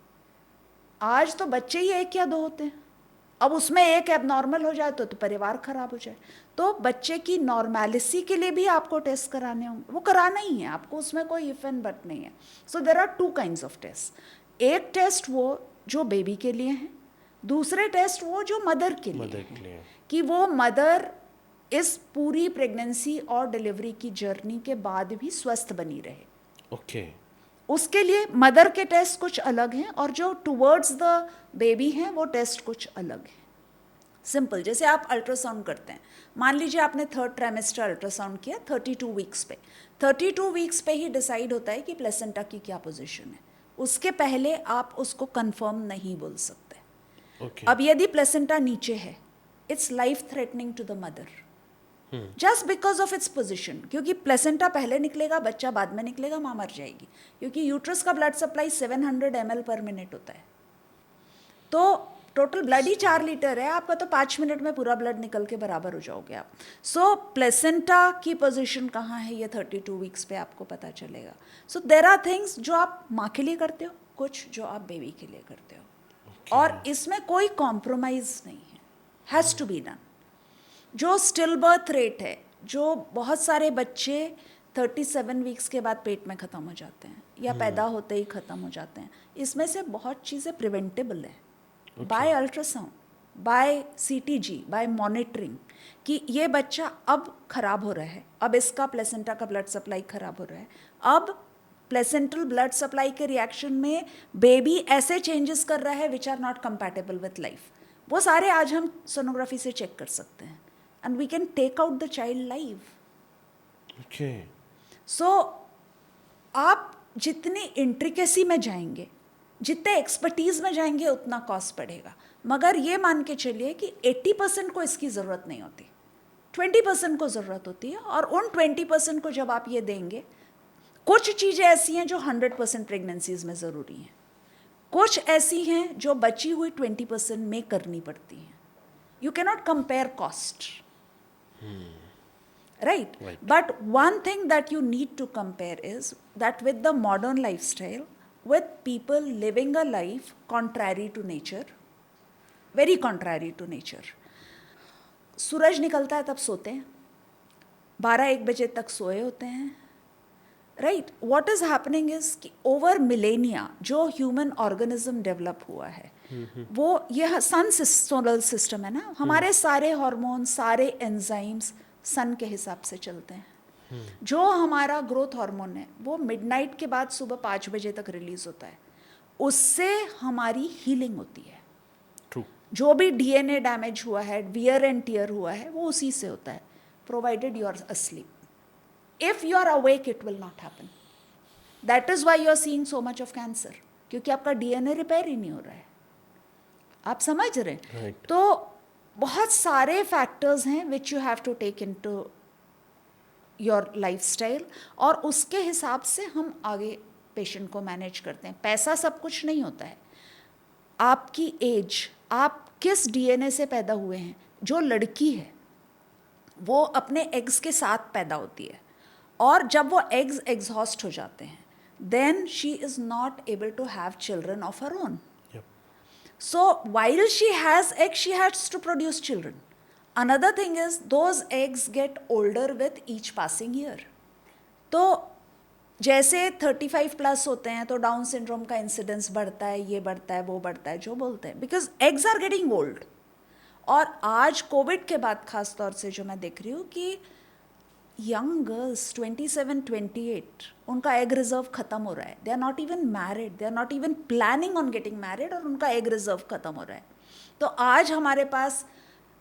आज तो बच्चे ही 1 या 2 होते हैं, अब उसमें एक एबनॉर्मल हो जाए तो परिवार खराब हो जाए। तो बच्चे की नॉर्मेलिसी के लिए भी आपको टेस्ट कराने होंगे, वो कराना ही है आपको, उसमें कोई इफ एंड बट नहीं है। So there are 2 kinds of test, एक टेस्ट वो जो बेबी के लिए है, दूसरे टेस्ट वो जो मदर के लिए है, कि वो मदर इस पूरी प्रेगनेंसी और डिलीवरी की जर्नी के बाद भी स्वस्थ बनी रहे। ओके, उसके लिए मदर के टेस्ट कुछ अलग हैं और जो टुवर्ड्स द बेबी हैं वो टेस्ट कुछ अलग हैं। सिंपल, जैसे आप अल्ट्रासाउंड करते हैं, मान लीजिए आपने 3rd ट्राइमेस्टर अल्ट्रासाउंड किया 32 वीक्स पे, 32 वीक्स पे ही डिसाइड होता है कि प्लेसेंटा की क्या पोजीशन है, उसके पहले आप उसको कंफर्म नहीं बोल सकते। ओके, अब यदि प्लेसेंटा नीचे है, it's life threatening to the mother, just because of its position, क्योंकि प्लेसेंटा पहले निकलेगा, बच्चा बाद में निकलेगा, माँ मर जाएगी, क्योंकि यूट्रस का ब्लड सप्लाई 700 ml पर मिनट होता है, तो टोटल ब्लड ही 4 लीटर है आपका, तो 5 मिनट में पूरा ब्लड निकल के बराबर हो जाओगे आप। सो प्लेसेंटा की पोजीशन कहाँ है ये 32 वीक्स पे आपको पता चलेगा। सो देर आर थिंग्स जो आप माँ के लिए करते हो, कुछ जो आप बेबी के लिए करते हो। और इसमें कोई कॉम्प्रोमाइज नहीं है, हैज़ टू बी डन। जो स्टिल बर्थ रेट है, जो बहुत सारे बच्चे 37 वीक्स के बाद पेट में ख़त्म हो जाते हैं या पैदा होते ही ख़त्म हो जाते हैं, इसमें से बहुत चीज़ें प्रिवेंटेबल है by ultrasound, by CTG, by monitoring, कि ये बच्चा अब ख़राब हो रहा है, अब इसका प्लेसेंटा का ब्लड सप्लाई ख़राब हो रहा है, अब प्लेसेंटल ब्लड सप्लाई के रिएक्शन में बेबी ऐसे चेंजेस कर रहा है which are not compatible with life. वो सारे आज हम सोनोग्राफी से चेक कर सकते हैं and we can take out the child live. Okay. So आप जितनी इंट्रिकेसी में जाएंगे, जितने एक्सपर्टीज में जाएंगे, उतना कॉस्ट बढ़ेगा। मगर ये मान के चलिए कि 80% को इसकी ज़रूरत नहीं होती, 20% को ज़रूरत होती है, और उन 20% को जब आप ये देंगे, कुछ चीज़ें ऐसी हैं जो 100% प्रेगनेंसीज में ज़रूरी हैं, कुछ ऐसी हैं जो बची हुई 20% में करनी पड़ती हैं। You cannot compare cost. Right? But one thing that you need to compare is that with the modern lifestyle, with people living a life contrary to nature, very contrary to nature. सूरज निकलता है तब सोते हैं, 12-1 बजे तक सोए होते हैं, right? What is happening is कि ओवर मिलेनिया जो ह्यूमन ऑर्गेनिज्म डेवलप हुआ है, वो यह सन सोलर सिस्टम है ना, हमारे सारे हार्मोन, सारे एंजाइम्स सन के हिसाब से चलते हैं। जो हमारा ग्रोथ हार्मोन है वो मिडनाइट के बाद सुबह 5 बजे तक रिलीज होता है, उससे हमारी हीलिंग होती है। True. जो भी DNA डैमेज हुआ है, वियर एंड टीयर हुआ है, वो उसी से होता है, provided you are asleep. If you are awake, it will not happen. That is why you are seeing so much of cancer, क्योंकि आपका DNA रिपेयर ही नहीं हो रहा है। आप समझ रहे हैं? Right. तो बहुत सारे फैक्टर्स हैं which you have to take into your lifestyle, और उसके हिसाब से हम आगे पेशेंट को मैनेज करते हैं। पैसा सब कुछ नहीं होता है, आपकी एज, आप किस DNA से पैदा हुए हैं। जो लड़की है वो अपने एग्स के साथ पैदा होती है, और जब वो एग्स एग्जॉस्ट हो जाते हैं, then she is not able to have children of her own. So while she has eggs, she has to produce children. Another thing is those eggs get older with each passing year. तो जैसे 35 plus होते हैं तो down syndrome का incidence बढ़ता है, ये बढ़ता है, वो बढ़ता है, जो बोलते हैं, because eggs are getting old. और आज कोविड के बाद खास तौर से जो मैं देख रही हूँ कि यंग गर्ल्स 27-28 उनका एग रिजर्व ख़त्म हो रहा है. They are not even married, they are not even planning on getting married, और उनका एग रिजर्व ख़त्म हो रहा है. तो आज हमारे पास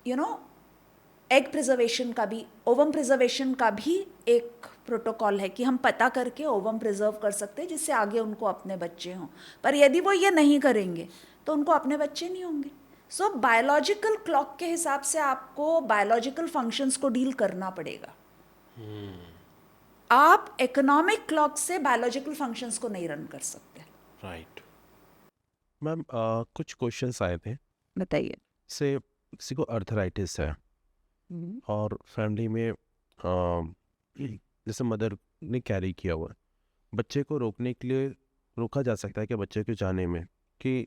एग प्रिजर्वेशन का भी, ओवम प्रिजर्वेशन का भी एक प्रोटोकॉल है कि हम पता करके ओवम प्रिजर्व कर सकते हैं जिससे आगे उनको अपने बच्चे हों. पर यदि वो ये नहीं करेंगे तो उनको अपने बच्चे नहीं होंगे. सो बायोलॉजिकल क्लॉक के हिसाब से आपको बायोलॉजिकल फंक्शंस को डील करना पड़ेगा. आप इकोनॉमिक क्लॉक से बायोलॉजिकल फंक्शंस को नहीं रन कर सकते. राइट मैम, कुछ क्वेश्चंस आए थे. बताइए. से किसी को अर्थराइटिस है और फैमिली में जैसे मदर ने कैरी किया हुआ है, बच्चे को रोकने के लिए रोका जा सकता है कि बच्चे को जाने में कि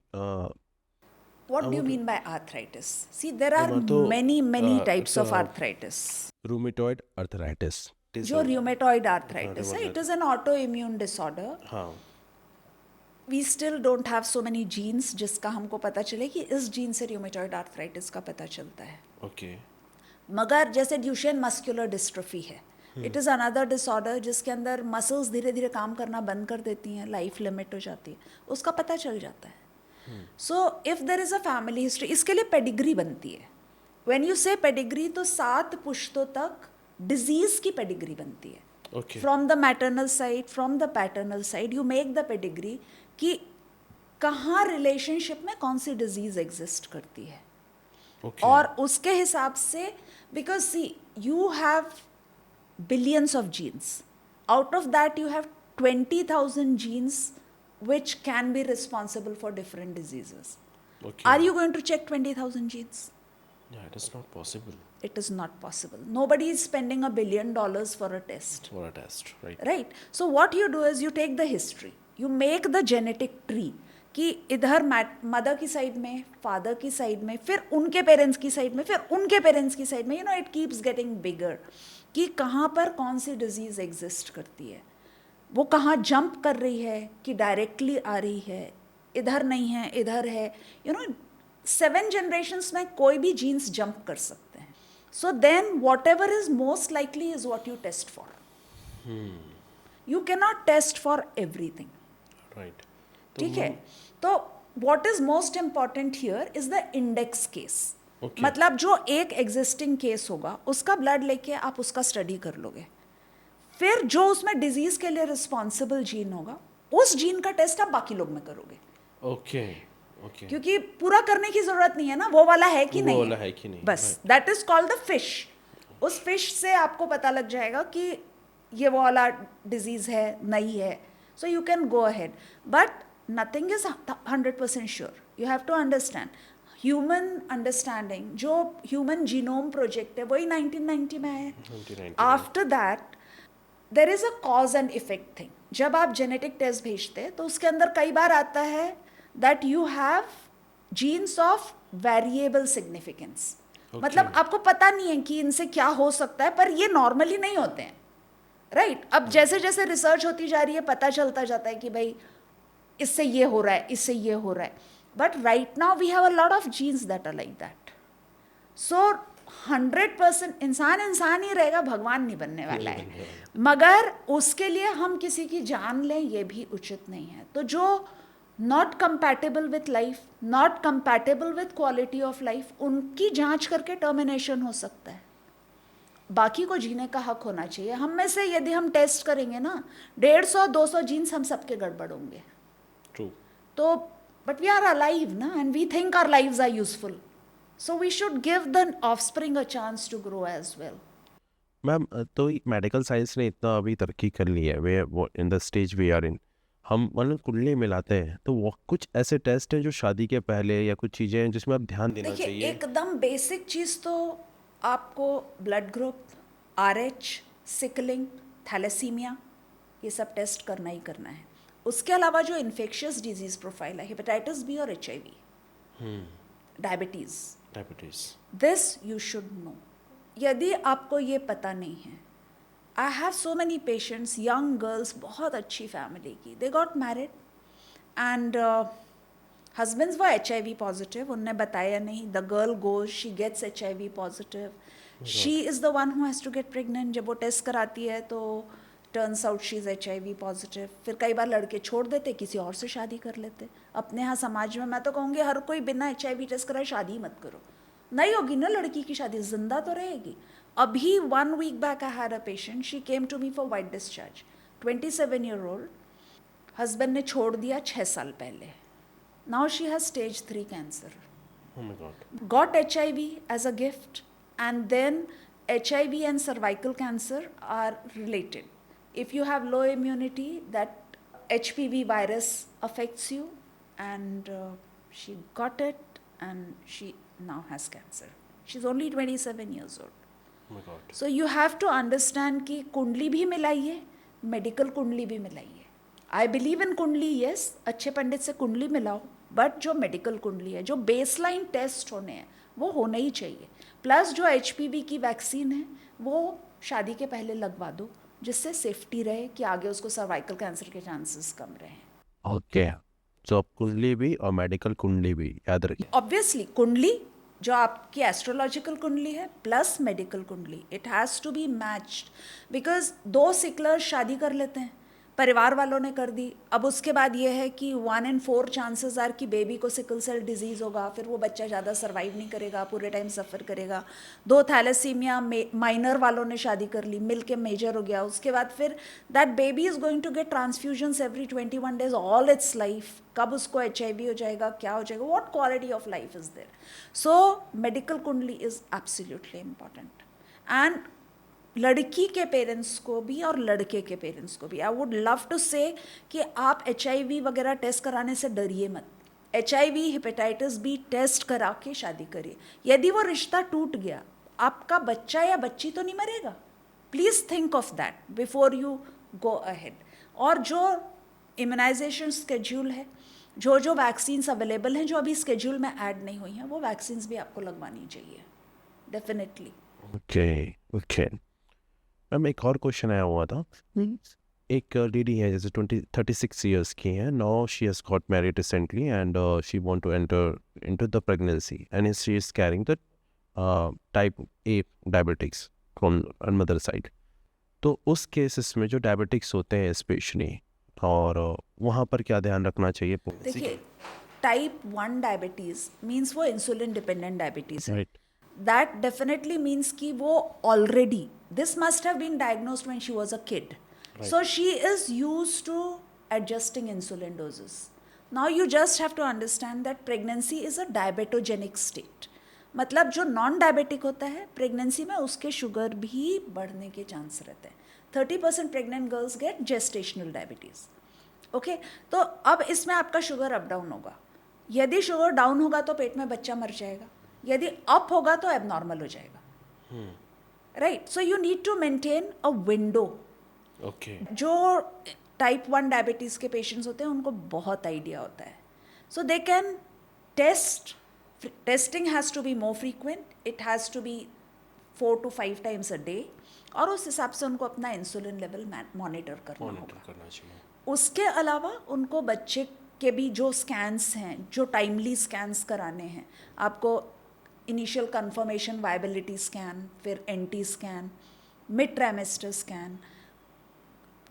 What do you mean by arthritis? See, there are many types of arthritis. Rheumatoid arthritis. जो rheumatoid arthritis है, it is an autoimmune disorder. हाँ. We still don't have so many genes जिसका हमको पता चले कि इस जीन से rheumatoid arthritis का पता चलता है. ओके. मगर जैसे ड्यूशेन मस्कुलर डिस्ट्रोफी है, इट इज़ अनदर डिसऑर्डर जिसके अंदर मसल्स धीरे धीरे काम करना बंद कर देती हैं, लाइफ लिमिट हो जाती है, उसका पता चल जाता है. So if there is a family history, इसके लिए पेडिग्री बनती है. व्हेन यू से पेडिग्री तो 7 पुश्तों तक डिजीज़ की पेडिग्री बनती है. Okay. From the maternal side, from the paternal side, you make the pedigree कि कहाँ रिलेशनशिप में कौन सी डिजीज़ एग्जिस्ट करती है. Okay. और उसके हिसाब से, because see you have billions of genes, out of that you have 20,000 genes which can be responsible for different diseases. Okay. Are you going to check 20,000 genes? Yeah, it is not possible. It is not possible. Nobody is spending $1 billion for a test. For a test, right? Right? So what you do is you take the history, you make the genetic tree कि इधर mother की side में, father की side में, फिर उनके parents की side में, फिर उनके पेरेंट्स की साइड में, इट कीप्स गेटिंग बिगर, कि कहाँ पर कौन सी डिजीज़ एग्जिस्ट करती है, वो कहाँ जंप कर रही है कि डायरेक्टली आ रही है, इधर नहीं है, इधर है, 7 जनरेशन्स में कोई भी जीन्स जंप कर सकते हैं. So then whatever is most likely is what you test for. You can not test for everything. Right. ठीक है. तो what is most important here is the index case. मतलब जो एक एग्जिस्टिंग केस होगा उसका ब्लड लेके आप उसका स्टडी कर लोगे, फिर जो उसमें डिजीज के लिए रिस्पॉन्सिबल जीन होगा उस जीन का टेस्ट आप बाकी लोग में करोगे. ओके. क्योंकि पूरा करने की जरूरत नहीं है ना, वो वाला है कि नहीं, वाला है कि नहीं, बस that is called the fish. उस फिश से आपको पता लग जाएगा कि ये वो वाला डिजीज है नहीं है. So you can go ahead, but nothing is 100% sure. You have to understand human understanding. जो ह्यूमन जीनोम प्रोजेक्ट है वही 1990 में आया. After that there is a cause and effect thing. जब आप जेनेटिक टेस्ट भेजते हैं तो उसके अंदर कई बार आता है that you have genes of variable significance. मतलब आपको पता नहीं है कि इनसे क्या हो सकता है, पर ये नॉर्मली नहीं होते हैं, राइट? अब जैसे जैसे रिसर्च होती जा रही है पता चलता जाता है कि भाई इससे ये हो रहा है, इससे ये हो रहा है. But right now we have a lot of genes that are like that. So 100% इंसान ही रहेगा, भगवान नहीं बनने वाला है. मगर उसके लिए हम किसी की जान लें ये भी उचित नहीं है. तो जो not compatible with life, not compatible with quality of life, उनकी जांच करके टर्मिनेशन हो सकता है. बाकी को जीने का हक होना चाहिए. हम में से यदि हम टेस्ट करेंगे ना 150-200 जीन्स हम सबके गड़बड़ होंगे. ट्रू. तो बट वी आर अलाइव ना, and we think our lives are useful, so we should give the offspring a chance to grow as well. Ma'am, तो मेडिकल साइंस ने इतना अभी तरक्की कर ली है, वे वो in the stage we are in, हम मतलब कुंडली मिलाते हैं, तो वो कुछ ऐसे टेस्ट हैं जो शादी के पहले या कुछ चीज़ें हैं जिसमें आप ध्यान देना देखिए, चाहिए? एकदम बेसिक चीज़ तो आपको blood group, RH, sickling, thalassaemia, ये सब टेस्ट करना ही करना है. उसके अलावा जो इन्फेक्शियस डिजीज प्रोफाइल है, हेपेटाइटिस बी और HIV, diabetes, this you should know. यदि आपको ये पता नहीं है, I have so many patients, young girls, बहुत अच्छी फैमिली की, they got married and husbands were HIV positive, उनने बताया नहीं. The girl goes, she gets HIV positive. She is the one who has to get pregnant. जब वो test कराती है तो turns out she is HIV positive. फिर कई बार लड़के छोड़ देते, किसी और से शादी कर लेते. अपने यहाँ समाज में मैं तो कहूँगी हर कोई बिना HIV टेस्ट कराए शादी मत करो. नहीं होगी ना लड़की की शादी, जिंदा तो रहेगी. अभी 1 week back I had a patient, she came to me for white discharge, 27-year-old, husband ने छोड़ दिया 6 साल पहले. Now she has stage 3 cancer. Oh my God. Got HIV as a gift, and then HIV and cervical cancer are related. If you have low immunity, that HPV virus affects you, and she got it, and she now has cancer. She's only 27 years old. So you have to understand कि कुंडली भी मिलाइए, medical कुंडली भी मिलाइए. I believe in कुंडली, yes, अच्छे पंडित से कुंडली मिलाओ, बट जो मेडिकल कुंडली है, जो बेसलाइन टेस्ट होने हैं वो होने ही चाहिए. प्लस जो HPV की वैक्सीन है वो शादी के पहले लगवा दो, जिससे सेफ्टी रहे कि आगे उसको सर्वाइकल कैंसर के चांसेस कम रहें. ओके. तो आप कुंडली भी और मेडिकल कुंडली भी याद रखिए. ऑब्वियसली कुंडली जो आपकी एस्ट्रोलॉजिकल कुंडली है प्लस मेडिकल कुंडली, it has to be matched. Because 2 sicklers शादी कर लेते हैं, परिवार वालों ने कर दी. अब उसके बाद ये है कि 1 in 4 चांसेस आर कि बेबी को सिकल सेल डिजीज़ होगा, फिर वो बच्चा ज़्यादा सर्वाइव नहीं करेगा, पूरे टाइम सफ़र करेगा. 2 थैलेसीमिया माइनर वालों ने शादी कर ली, मिल के मेजर हो गया. उसके बाद फिर that baby is going to get transfusions every 21 days all its life. कब उसको HIV हो जाएगा, क्या हो जाएगा, what quality of life is there. So medical kundli is absolutely important. And लड़की के पेरेंट्स को भी और लड़के के पेरेंट्स को भी आई वुड लव टू से कि आप HIV वगैरह टेस्ट कराने से डरिए मत. HIV, हेपेटाइटिस बी टेस्ट करा के शादी करिए. यदि वो रिश्ता टूट गया, आपका बच्चा या बच्ची तो नहीं मरेगा. Please think of that before you go ahead. और जो इम्यूनाइजेशन स्केड्यूल है जो वैक्सीन्स अवेलेबल हैं जो अभी स्केड्यूल में ऐड नहीं हुई हैं वो वैक्सीन्स भी आपको लगवानी चाहिए डेफिनेटली. ओके. ओके मैम, एक और क्वेश्चन आया हुआ था. एक लेडी है जैसे 36 years की है. Now she has got married recently and she want to enter into the pregnancy and she is carrying the type A diabetics from mother side. तो उस केसेस में जो डायबिटिक्स होते हैं स्पेशली, और वहाँ पर क्या ध्यान रखना चाहिए? देखिए, टाइप 1 डायबिटीज़ मीन्स वो इंसुलिन डिपेंडेंट डायबिटीज़ है. राइट. That definitely means कि वो already, this must have been diagnosed when she was a kid. Right. So she is used to adjusting insulin doses. Now you just have to understand that pregnancy is a diabetogenic state. मतलब जो non diabetic होता है pregnancy में उसके sugar भी बढ़ने के chance रहते हैं. 30% pregnant girls gate gestational diabetes. Okay, तो अब इसमें आपका शुगर अप डाउन होगा. यदि शुगर डाउन होगा तो पेट में बच्चा मर जाएगा, यदि अप होगा तो एबनॉर्मल हो जाएगा. Right. So you need to maintain a window. Okay. जो टाइप 1 डायबिटीज़ के पेशेंट्स होते हैं उनको बहुत आइडिया होता है. So they can test. Testing has to be more frequent. It has to be 4 to 5 times a day. और उस हिसाब से उनको अपना इंसुलिन लेवल मॉनिटर करना होगा. उसके अलावा उनको बच्चे के भी जो स्कैन्स हैं, जो टाइमली स्कैन्स कराने हैं, आपको इनिशियल कंफर्मेशन वायबिलिटी स्कैन, फिर NT scan, mid trimester scan.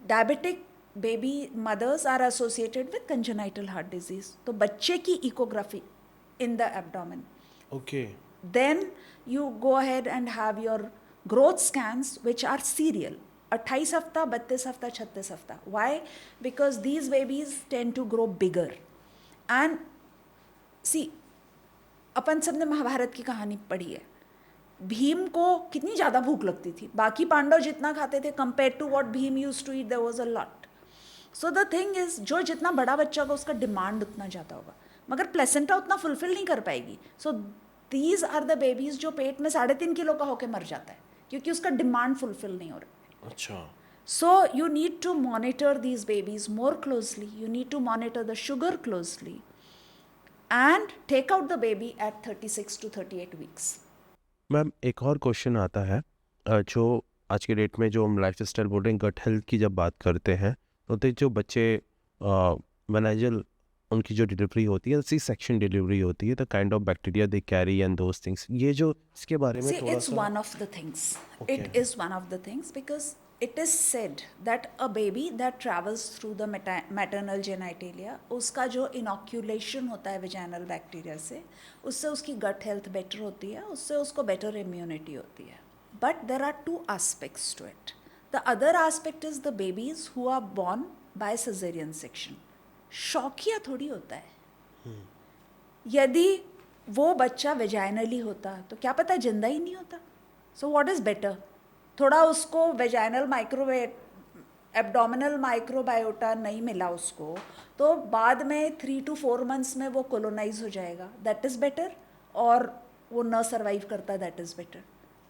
Diabetic baby mothers are associated with congenital heart disease, तो बच्चे की echography in the abdomen. Okay. Then you go ahead and have your growth scans which are serial. 28 हफ्ता, 32 हफ्ता, 36 हफ्ता. Why? Because these babies tend to grow bigger. And see, अपन सबने महाभारत की कहानी पढ़ी है. भीम को कितनी ज़्यादा भूख लगती थी. बाकी पांडव जितना खाते थे compared to what Bhim used to eat, there was a lot. So the thing is, जो जितना बड़ा बच्चा होगा उसका डिमांड उतना ज़्यादा होगा, मगर प्लेसेंटा उतना फुलफिल नहीं कर पाएगी. So these are the babies जो पेट में 3.5 किलो का होकर मर जाता है क्योंकि उसका डिमांड फुलफिल नहीं हो रहा. अच्छा. So you need to monitor these babies more closely. You need to monitor the sugar closely and take out the baby at 36 to 38 weeks. Ma'am, एक और क्वेश्चन आता है. जो आज के डेट में जो हम लाइफ स्टाइल बोल रहे हैं, गट हेल्थ की जब बात करते हैं तो जो बच्चे वनाइजल उनकी जो डिलीवरी होती है, सी सेक्शन डिलीवरी होती है, the kind of bacteria they carry and those things, ये जो इसके बारे में थोड़ा it's सा. one of the things. Okay. It is one of the things because it is said that a baby that travels through the maternal genitalia, उसका जो inoculation होता है vaginal bacteria से, उससे उसकी gut health better होती है, उससे उसको better immunity होती है. But there are two aspects to it. The other aspect is the babies who are born by cesarean section. शौकिया थोड़ी होता है. यदि वो बच्चा वेजाइनली होता तो क्या पता जिंदा ही नहीं होता. So what is better? थोड़ा उसको वेजाइनल एब्डोमिनल माइक्रोबायोटा नहीं मिला उसको, तो बाद में 3 to 4 months में वो कोलोनाइज हो जाएगा, दैट इज़ बेटर. और वो न सर्वाइव करता, that is better.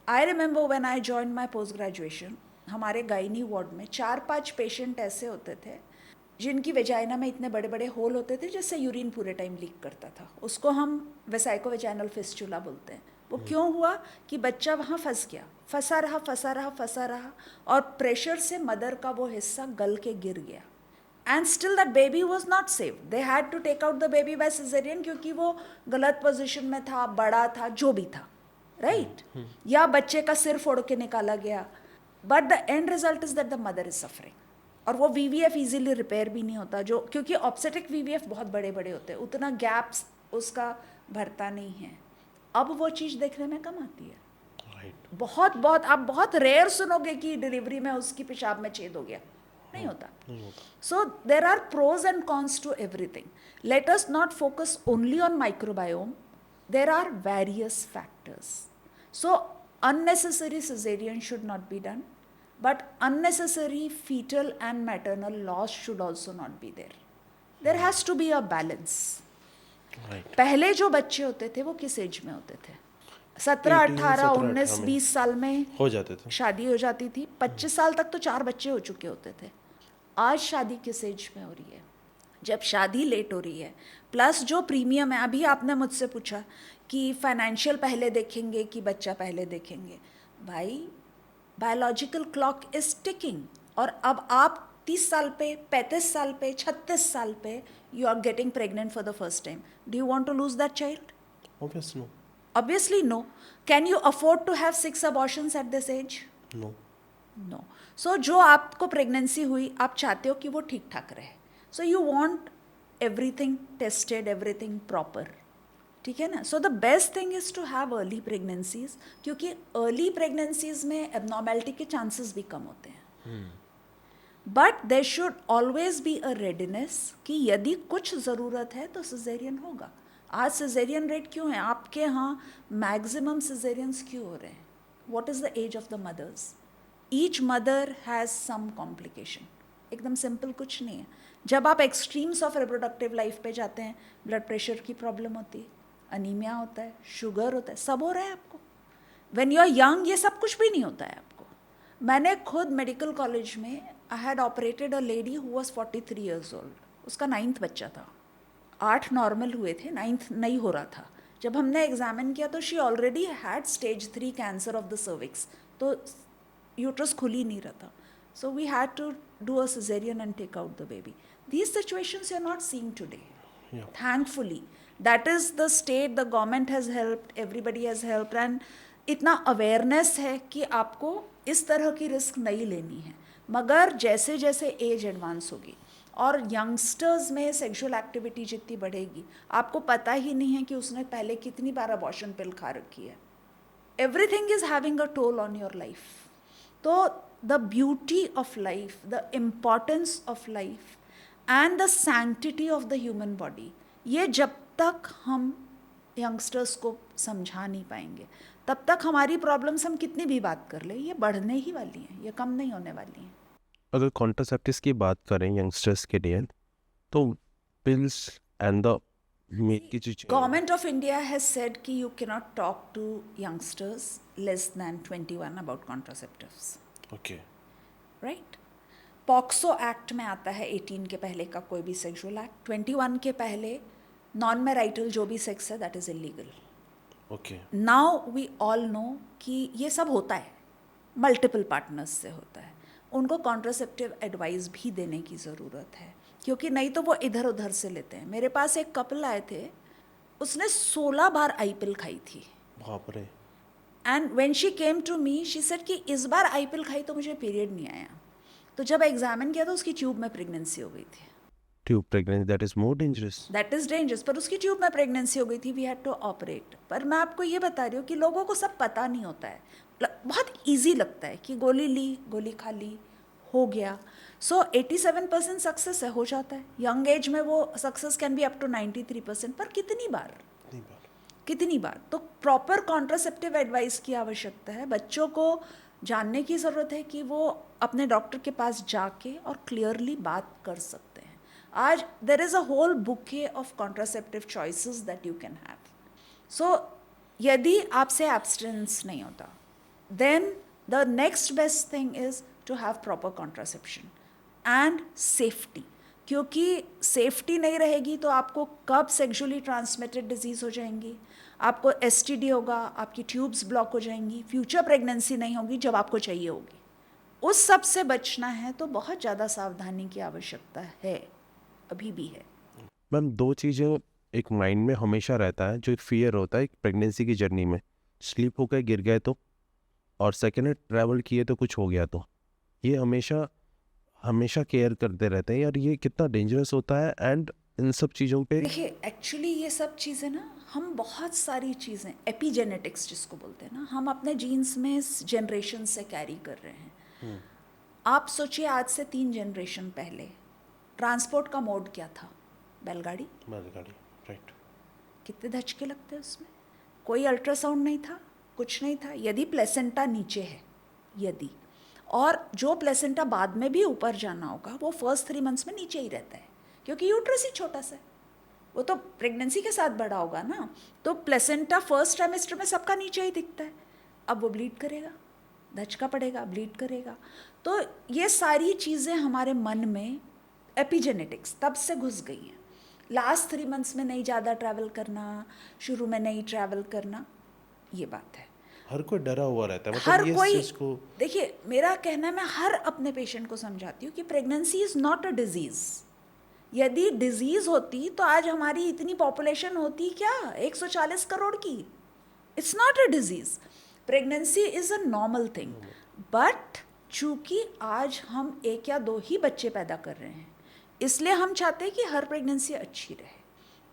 I remember when I join my post graduation, हमारे गायनी वार्ड में 4-5 पेशेंट ऐसे होते थे जिनकी वेजाइना में इतने बड़े बड़े होल होते थे जिससे यूरिन पूरे टाइम लीक करता था. उसको हम वेसाइको वेजाइनल फिस्चुला बोलते हैं. वो क्यों हुआ कि बच्चा वहाँ फंस गया, फंसा रहा और प्रेशर से मदर का वो हिस्सा गल के गिर गया. And still that baby was not safe. They had to take out the baby by caesarean क्योंकि वो गलत पोजिशन में था, बड़ा था, जो भी था, राइट. या बच्चे का सिर फोड़ के निकाला गया. But the end result is that the mother is suffering. और वो वीवीएफ इजीली रिपेयर भी नहीं होता, जो क्योंकि ऑब्स्टेट्रिक वीवीएफ बहुत बड़े बड़े होते हैं, उतना गैप्स उसका भरता नहीं है. अब वो चीज़ देखने में कम आती है. Right. बहुत आप बहुत रेयर सुनोगे कि डिलीवरी में उसकी पेशाब में छेद हो गया. नहीं होता. So there are pros and cons to everything. Let us not focus only on microbiome. There are various factors. So unnecessary cesarean should not be done. But unnecessary fetal and maternal loss should also not be there. There has to be a balance. Right. पहले जो बच्चे होते थे वो किस as में होते थे? 17, 18, 19, 20 साल में हो जाते थे, शादी हो जाती थी. 25 साल तक तो 4 बच्चे हो चुके होते थे. आज शादी किस एज में हो रही है? जब शादी लेट हो रही है, प्लस जो प्रीमियम है, अभी आपने मुझसे पूछा कि फाइनेंशियल पहले देखेंगे कि बच्चा पहले देखेंगे, भाई बायोलॉजिकल क्लॉक इज टिकिंग, और अब आप 30 साल पे, 35 साल पे, 36 साल पे you are getting pregnant for the first time. Do you want to lose that child? Obviously no. Obviously no. Can you afford to have 6 abortions at this age? No. No. So जो आपको pregnancy हुई, आप चाहते हो कि वो ठीक ठाक रहे. So you want everything tested, everything proper. ठीक है ना? So the best thing is to have early pregnancies, क्योंकि अर्ली प्रेगनेंसीज में एबनॉर्मेलिटी के चांसेस भी कम होते हैं. But there should always be a readiness कि यदि कुछ ज़रूरत है तो सिजेरियन होगा. आज सिजेरियन रेट क्यों है आपके यहाँ? मैक्सिमम सिजेरियंस क्यों हो रहे हैं? What is the age of the mothers? Each mother has some complication. एकदम सिंपल कुछ नहीं है. जब आप एक्सट्रीम्स ऑफ रिप्रोडक्टिव लाइफ पे जाते हैं, ब्लड प्रेशर की प्रॉब्लम होती है, अनीमिया होता है, शुगर होता है, सब हो रहा है आपको. व्हेन यू आर यंग ये सब कुछ भी नहीं होता है आपको. मैंने खुद मेडिकल कॉलेज में I had operated a lady who was 43 years old. उसका 9th बच्चा था. 8 नॉर्मल हुए थे, 9th नहीं हो रहा था. जब हमने एग्जामिन किया तो she already had stage 3 cancer of the cervix. तो यूट्रस खुल ही नहीं रहा था. So we had to do a caesarean and take out the baby. These situations you're not seeing today. Yeah. Thankfully. That is the state, the government has helped, everybody has helped, and इतना awareness है कि आपको इस तरह की risk नहीं लेनी है. मगर जैसे जैसे एज एडवांस होगी और यंगस्टर्स में सेक्सुअल एक्टिविटी जितनी बढ़ेगी, आपको पता ही नहीं है कि उसने पहले कितनी बार अबॉर्शन पिल खा रखी है. Everything is having a toll on your life. तो the beauty of life, the importance of life and the sanctity of the human body, ये जब तक हम यंगस्टर्स को समझा नहीं पाएंगे, तब तक हमारी प्रॉब्लम्स हम कितनी भी बात कर ले, ये बढ़ने ही वाली हैं, ये कम नहीं होने वाली हैं. अगर कॉन्ट्रासेप्टिव्स की बात करें यंगस्टर्स के लिए, तो पिल्स एंड द मीट की जो government of India has said कि you can not talk to youngsters less than 21 about contraceptives. Okay. Right. POCSO act में आता है 18 के पहले का कोई भी सेक्सुअल एक्ट. 21 के पहले नॉन मैरिटल जो भी सेक्स है that is illegal. Okay. Now we all know कि ये सब होता है, मल्टीपल पार्टनर्स से होता है. उनको कॉन्ट्रासेप्टिव एडवाइस भी देने की ज़रूरत है, क्योंकि नहीं तो वो इधर उधर से लेते हैं. मेरे पास एक कपल आए थे, उसने 16 बार आई पिल खाई थी. बाप रे. And when she came to me she said कि इस बार आई पिल खाई तो मुझे पीरियड नहीं आया. तो जब एग्जामिन किया तो उसकी ट्यूब में प्रेगनेंसी हो गई थी. Tube pregnancy, that is more dangerous. That is dangerous. पर उसकी ट्यूब में प्रेगनेंसी हो गई थी. We had to operate. पर मैं आपको ये बता रही हूँ कि लोगों को सब पता नहीं होता है. बहुत ईजी लगता है कि गोली ली, गोली खा ली, हो गया. सो 87% सक्सेस है, हो जाता है. यंग एज में वो success can be up to 93%. पर कितनी बार? कितनी बार? तो प्रॉपर कॉन्ट्रासेप्टिव एडवाइस की आवश्यकता है. बच्चों को जानने की ज़रूरत है कि वो अपने डॉक्टर के पास जाके और क्लियरली बात कर सकते हैं. आज there is a whole bouquet of contraceptive choices that you can have. So यदि आपसे एब्सटेंस नहीं होता, then the next best thing is to have proper contraception and safety. क्योंकि सेफ्टी नहीं रहेगी तो आपको कब सेक्सुअली ट्रांसमिटेड डिजीज़ हो जाएंगी, आपको एसटीडी होगा, आपकी ट्यूब्स ब्लॉक हो जाएंगी, फ्यूचर प्रेगनेंसी नहीं होगी जब आपको चाहिए होगी. उस सब से बचना है तो बहुत ज़्यादा सावधानी की आवश्यकता है, अभी भी है. मैम, दो चीज़ें एक माइंड में हमेशा रहता है, जो एक फियर होता है प्रेगनेंसी की जर्नी में. स्लीप होकर गिर गए तो, और सेकेंड है ट्रैवल किए तो कुछ हो गया तो. ये हमेशा हमेशा केयर करते रहते हैं यार, ये कितना डेंजरस होता है. एंड इन सब चीज़ों पे देखिए, एक्चुअली ये सब चीज़ें ना, हम बहुत सारी चीज़ें एपिजेनेटिक्स जिसको बोलते हैं ना, हम अपने जीन्स में जनरेशन से कैरी कर रहे हैं. आप सोचिए, आज से 3 जनरेशन पहले ट्रांसपोर्ट का मोड क्या था? बैलगाड़ी. राइट. कितने धचके लगते हैं उसमें. कोई अल्ट्रासाउंड नहीं था, कुछ नहीं था. यदि प्लेसेंटा नीचे है, यदि, और जो प्लेसेंटा बाद में भी ऊपर जाना होगा, वो फर्स्ट 3 मंथ्स में नीचे ही रहता है, क्योंकि यूट्रस ही छोटा सा है. वो तो प्रेगनेंसी के साथ बड़ा होगा ना. तो प्लेसेंटा फर्स्ट ट्राइमेस्टर में सबका नीचे ही दिखता है. अब वो ब्लीड करेगा, धचका पड़ेगा, ब्लीड करेगा. तो ये सारी चीज़ें हमारे मन में एपिजेनेटिक्स तब से घुस गई है। लास्ट 3 मंथ्स में नहीं ज़्यादा ट्रैवल करना, शुरू में नहीं ट्रैवल करना, ये बात है। हर कोई डरा हुआ रहता है, हर मतलब ये कोई, चीज को। देखिए मेरा कहना है, मैं हर अपने पेशेंट को समझाती हूँ कि pregnancy is not a disease. यदि डिजीज़ होती तो आज हमारी इतनी पॉपुलेशन होती क्या, 140 करोड़ की। It's not a disease. Pregnancy is a normal thing, but चूँकि आज हम 1 या 2 ही बच्चे पैदा कर रहे हैं, इसलिए हम चाहते हैं कि हर प्रेगनेंसी अच्छी रहे।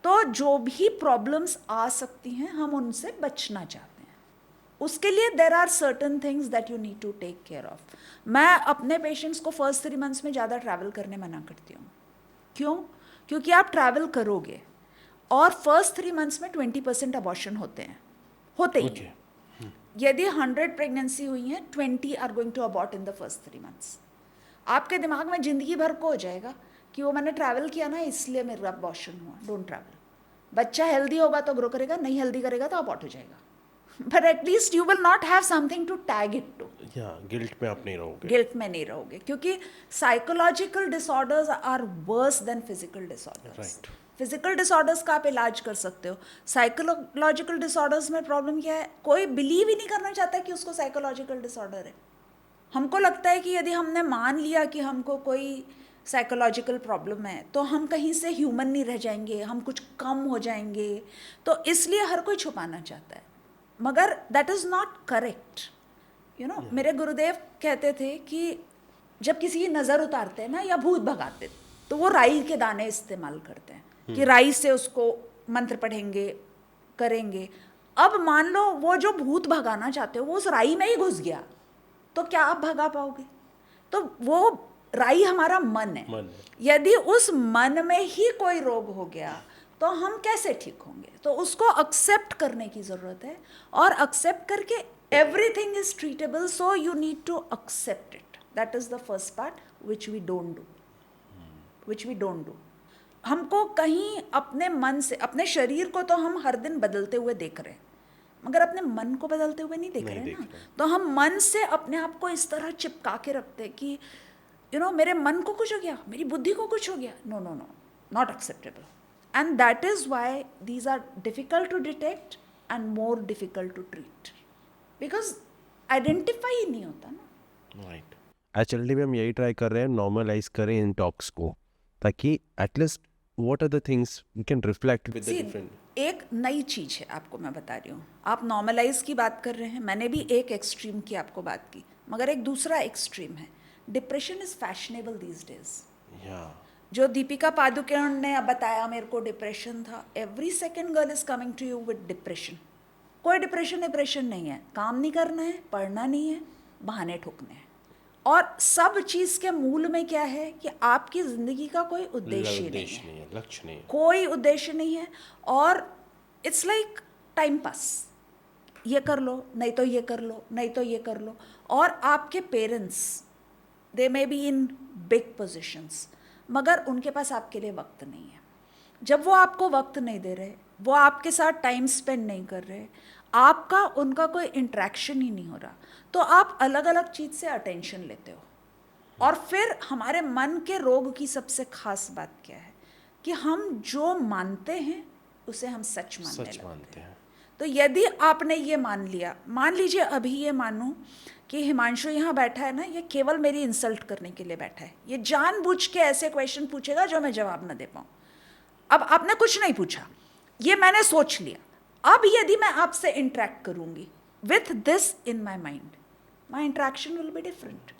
तो जो भी प्रॉब्लम्स आ सकती हैं हम उनसे बचना चाहते हैं। उसके लिए there are certain things that you need to take care of. मैं अपने पेशेंट्स को फर्स्ट 3 मंथ्स में ज़्यादा ट्रैवल करने मना करती हूँ। क्यों? क्योंकि आप ट्रैवल करोगे और फर्स्ट 3 मंथ्स में 20% अबॉर्शन होते हैं, होते ही Okay. यदि 100 प्रेगनेंसी हुई हैं, 20 are going to abort in the first 3 months. आपके दिमाग में ज़िंदगी भर को हो जाएगा कि वो मैंने ट्रैवल किया ना इसलिए मेरा अबॉर्शन हुआ। Don't travel. बच्चा हेल्दी होगा तो ग्रो करेगा, नहीं हेल्दी करेगा तो अबॉर्ट हो जाएगा, but at least you will not have something to tag it to. या गिल्ट में आप नहीं रहोगे। गिल्ट में नहीं रहोगे, क्योंकि psychological disorders are worse than physical disorders. Right. Physical disorders का आप इलाज कर सकते हो, साइकोलॉजिकल डिसऑर्डर्स में प्रॉब्लम क्या है, कोई बिलीव ही नहीं करना चाहता कि उसको साइकोलॉजिकल डिसऑर्डर है। हमको लगता है कि यदि हमने मान लिया कि हमको कोई साइकोलॉजिकल प्रॉब्लम है तो हम कहीं से ह्यूमन नहीं रह जाएंगे, हम कुछ कम हो जाएंगे, तो इसलिए हर कोई छुपाना चाहता है, मगर that is not correct. You know, मेरे गुरुदेव कहते थे कि जब किसी की नज़र उतारते हैं ना या भूत भगाते तो वो राई के दाने इस्तेमाल करते हैं कि राई से उसको मंत्र पढ़ेंगे, करेंगे। अब मान लो वो जो भूत भगाना चाहते हो वो उस राई में ही घुस गया, तो क्या आप भगा पाओगे? तो वो राई हमारा मन है। यदि उस मन में ही कोई रोग हो गया तो हम कैसे ठीक होंगे? तो उसको एक्सेप्ट करने की ज़रूरत है, और एक्सेप्ट करके everything is treatable, so you need to accept it. That is the first part which we don't do. हमको कहीं अपने मन से, अपने शरीर को तो हम हर दिन बदलते हुए देख रहे हैं, मगर अपने मन को बदलते हुए नहीं देख रहे ना। तो हम मन से अपने आप को इस तरह चिपका के रखते हैं कि मेरे मन को कुछ हो गया, मेरी बुद्धि को कुछ हो गया। No, not acceptable. And that is why these are difficult to detect and more difficult to treat, because identify ही नहीं होता ना। राइट। एक्चुअली भी हम यही ट्राई कर रहे हैं, नॉर्मलाइज करें इन टॉक्स को, ताकि at least what are the things we can reflect with the different. एक नई चीज़ है, आपको मैं बता रही हूँ। आप नॉर्मलाइज की बात कर रहे हैं, मैंने भी एक एक्सट्रीम की आपको बात की, मगर एक दूसरा एक्सट्रीम है। Depression is fashionable these days. जो दीपिका पादुकोण ने बताया मेरे को डिप्रेशन था, every second girl is coming to you with depression. कोई डिप्रेशन नहीं है, काम नहीं करना है, पढ़ना नहीं है, बहाने ठोकने हैं। और सब चीज़ के मूल में क्या है कि आपकी ज़िंदगी का कोई उद्देश्य नहीं है, लक्ष्य नहीं है, कोई उद्देश्य नहीं है, और इट्स लाइक टाइम पास। ये कर लो, नहीं तो ये कर लो, नहीं तो ये कर लो। और आपके parents, they may be in big positions, मगर उनके पास आपके लिए वक्त नहीं है। जब वो आपको वक्त नहीं दे रहे, वो आपके साथ टाइम स्पेंड नहीं कर रहे, आपका उनका कोई इंट्रैक्शन ही नहीं हो रहा, तो आप अलग अलग चीज़ से अटेंशन लेते हो। और फिर हमारे मन के रोग की सबसे खास बात क्या है कि हम जो मानते हैं उसे हम सच मानने लगते हैं। तो यदि आपने ये मान लिया, मान लीजिए अभी ये मानो कि हिमांशु यहाँ बैठा है ना, ये केवल मेरी इंसल्ट करने के लिए बैठा है, ये जानबूझ के ऐसे क्वेश्चन पूछेगा जो मैं जवाब ना दे पाऊँ। अब आपने कुछ नहीं पूछा, ये मैंने सोच लिया। अब यदि मैं आपसे इंटरेक्ट करूंगी with this in my mind, my interaction will be different,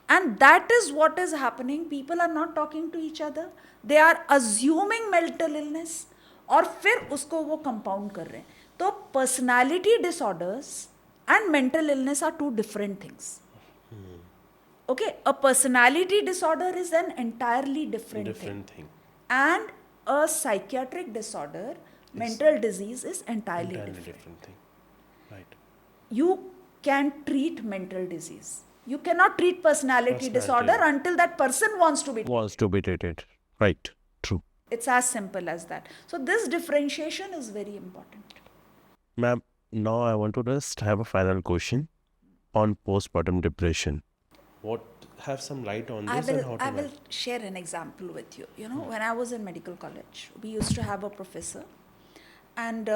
and that is what is happening. People are not talking to each other, they are assuming mental illness, और फिर उसको वो कंपाउंड कर रहे हैं। तो personality disorders and mental illness are two different things. Okay, a personality disorder is an entirely different thing. And a psychiatric disorder, mental disease, is entirely different thing. Right. You can treat mental disease. You cannot treat personality disorder until that person wants to be treated. Right. True. It's as simple as that. So this differentiation is very important. Ma'am, now I want to just have a final question on postpartum depression. What have some light on I this and will how to I will manage? share an example with you. You know, when I was in medical college, we used to have a professor, and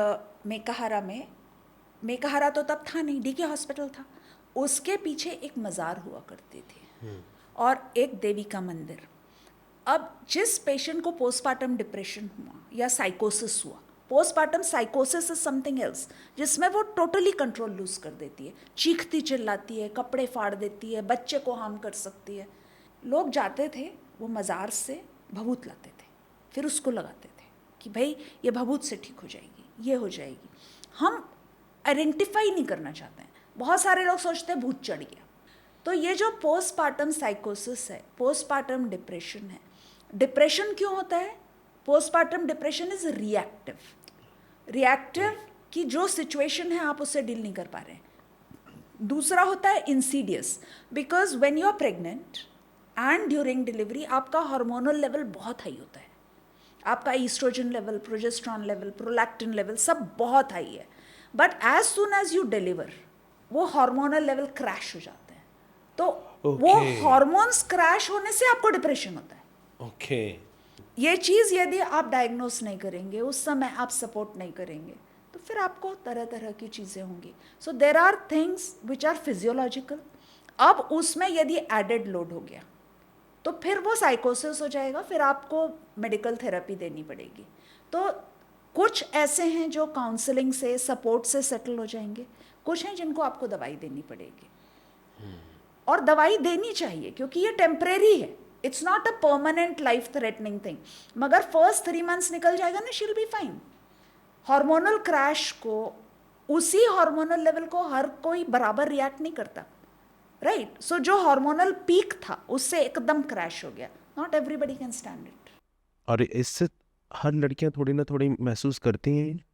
Mekahara तो तब था नहीं, DK hospital था, उसके पीछे एक मज़ार हुआ करती थी और एक देवी का मंदिर. अब जिस पेशेंट को पोस्टमार्टम डिप्रेशन हुआ या साइकोसिस हुआ, पोस्टमार्टम साइकोसिस इज समथिंग एल्स, जिसमें वो टोटली कंट्रोल लूज कर देती है, चीखती चिल्लाती है, कपड़े फाड़ देती है, बच्चे को हार्म कर सकती है. लोग जाते थे, वो मज़ार से भभूत लाते थे, फिर उसको लगाते थे कि भाई ये भभूत से ठीक हो जाएगी, ये हो जाएगी. हम आइडेंटिफाई नहीं करना चाहते हैं. बहुत सारे लोग सोचते हैं भूत चढ़ गया. तो ये जो पोस्टमार्टम साइकोसिस है, पोस्टमार्टम डिप्रेशन है. डिप्रेशन क्यों होता है? पोस्टमार्टम डिप्रेशन इज रिएक्टिव कि जो सिचुएशन है आप उससे डील नहीं कर पा रहे हैं. दूसरा होता है insidious, because when you are pregnant and during delivery आपका हार्मोनल लेवल बहुत हाई होता है. आपका estrogen level, progesterone level, prolactin level सब बहुत हाई है. But as soon as you deliver वो हार्मोनल लेवल क्रैश हो जाते हैं. तो वो हार्मोन्स क्रैश होने से आपको डिप्रेशन होता है. ओके. ये चीज़ यदि आप डायग्नोस नहीं करेंगे, उस समय आप सपोर्ट नहीं करेंगे, तो फिर आपको तरह तरह की चीज़ें होंगी. So there are things which are physiological. अब उसमें यदि एडेड लोड हो गया तो फिर वो साइकोसिस हो जाएगा, फिर आपको मेडिकल थेरेपी देनी पड़ेगी. तो कुछ ऐसे हैं जो काउंसलिंग से, सपोर्ट से सेटल हो जाएंगे, कुछ हैं जिनको आपको दवाई देनी पड़ेगी. और दवाई देनी चाहिए क्योंकि ये टेम्परेरी है. It's not a permanent life threatening thing. मगर फर्स्ट 3 months निकल जाएगा ना, she'll be fine. Hormonal crash को, उसी हार्मोनल लेवल को हर कोई बराबर रिएक्ट नहीं करता, राइट? सो जो हार्मोनल पीक था उससे एकदम क्रैश हो गया. Not everybody can stand it. और इससे हर लड़कियां थोड़ी ना थोड़ी महसूस करती हैं.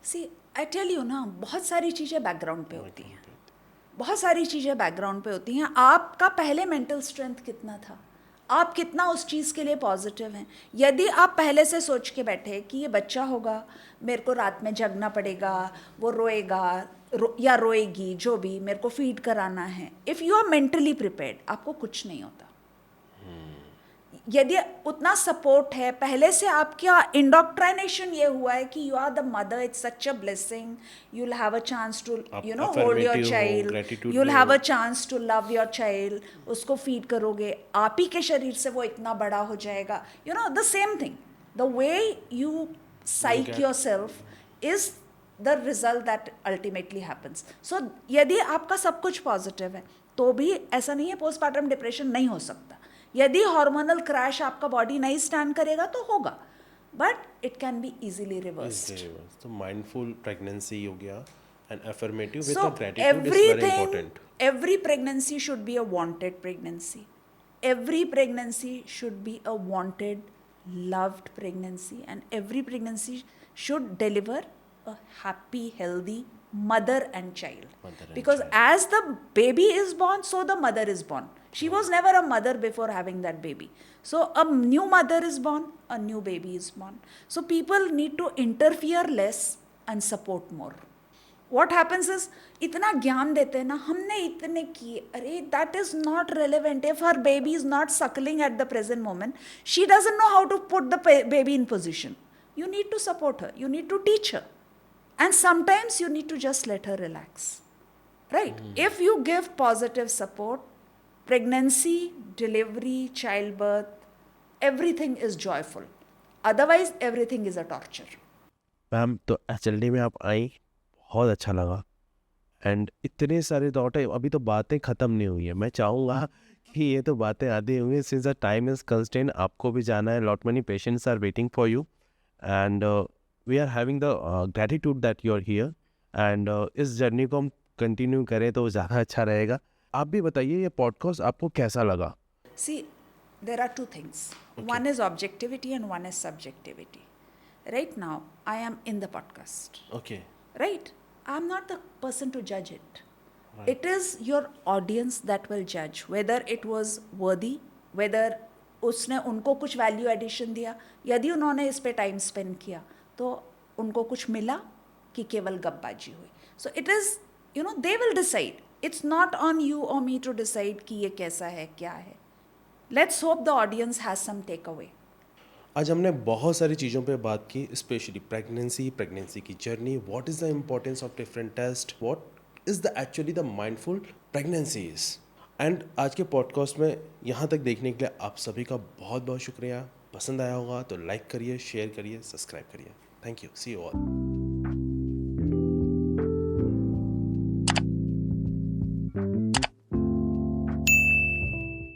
सी आई टेल यू ना, बहुत सारी चीज़ें बैकग्राउंड पे होती हैं. बहुत सारी चीज़ें बैकग्राउंड पे होती हैं. आपका पहले मेंटल स्ट्रेंथ कितना था, आप कितना उस चीज़ के लिए पॉजिटिव हैं. यदि आप पहले से सोच के बैठे कि ये बच्चा होगा, मेरे को रात में जगना पड़ेगा, वो रोएगा या रोएगी, जो भी, मेरे को फीड कराना है. If you are mentally prepared, आपको कुछ नहीं होता. यदि उतना सपोर्ट है, पहले से आपका इंडोक्ट्राइनेशन ये हुआ है कि you are the mother, it's such a blessing, you will have a chance to hold your child, you will have a chance to love your child. उसको फीड करोगे, आप ही के शरीर से वो इतना बड़ा हो जाएगा. The same thing, the way you psych yourself is the result that ultimately happens. So यदि आपका सब कुछ पॉजिटिव है तो भी ऐसा नहीं है पोस्टमार्टम डिप्रेशन नहीं हो सकता. यदि हार्मोनल क्रैश आपका बॉडी नहीं स्टैंड करेगा तो होगा, but it can be easily reversed. तो माइंडफुल प्रेगनेंसी हो गया and affirmative with So gratitude is very everything, important. every pregnancy should be a wanted pregnancy. Every pregnancy should be a wanted, loved pregnancy, and every pregnancy should deliver a happy, healthy mother and child. Because as the baby is born, so the mother is born. She was never a mother before having that baby. So a new mother is born, a new baby is born. So people need to interfere less and support more. What happens is, इतना ज्ञान देते हैं ना, हमने इतने किए, अरे that is not relevant. If her baby is not suckling at the present moment, she doesn't know how to put the baby in position. You need to support her, you need to teach her, and sometimes you need to just let her relax, right? If you give positive support, pregnancy, delivery, childbirth, everything is joyful. Otherwise everything is a torture. Ma'am, तो HLD में आप आई, बहुत अच्छा लगा. And इतने सारे thought है, अभी तो बातें ख़त्म नहीं हुई है. मैं चाहूँगा कि ये तो बातें आधी हुई. Since the time is constant, आपको भी जाना है, lot many patients are waiting for you, and we are having the gratitude that you are here. And इस जर्नी को हम कंटिन्यू करें तो ज़्यादा अच्छा रहेगा. आप भी बताइए, ये पॉडकास्ट आपको कैसा लगा? See, there are two things. One is objectivity and one is subjectivity. Right now, I am in the podcast. Okay. Right? I'm not the person to judge it. It is your audience that will judge whether it was worthy, whether उसने उनको कुछ value addition दिया. यदि उन्होंने इस पे time spend किया तो उनको कुछ मिला कि केवल गपबाजी हुई. So it is, they will decide. It's not on you or me to decide कि ये कैसा है क्या है. Let's hope the audience has some takeaway. आज हमने बहुत सारी चीज़ों पे बात की, स्पेशली प्रेगनेंसी की journey, what is the importance of different test, what is the actually the mindful pregnancies. And आज के पॉडकास्ट में यहाँ तक देखने के लिए आप सभी का बहुत बहुत शुक्रिया. पसंद आया होगा तो लाइक करिए, शेयर करिए, सब्सक्राइब करिए. Thank you. See you all.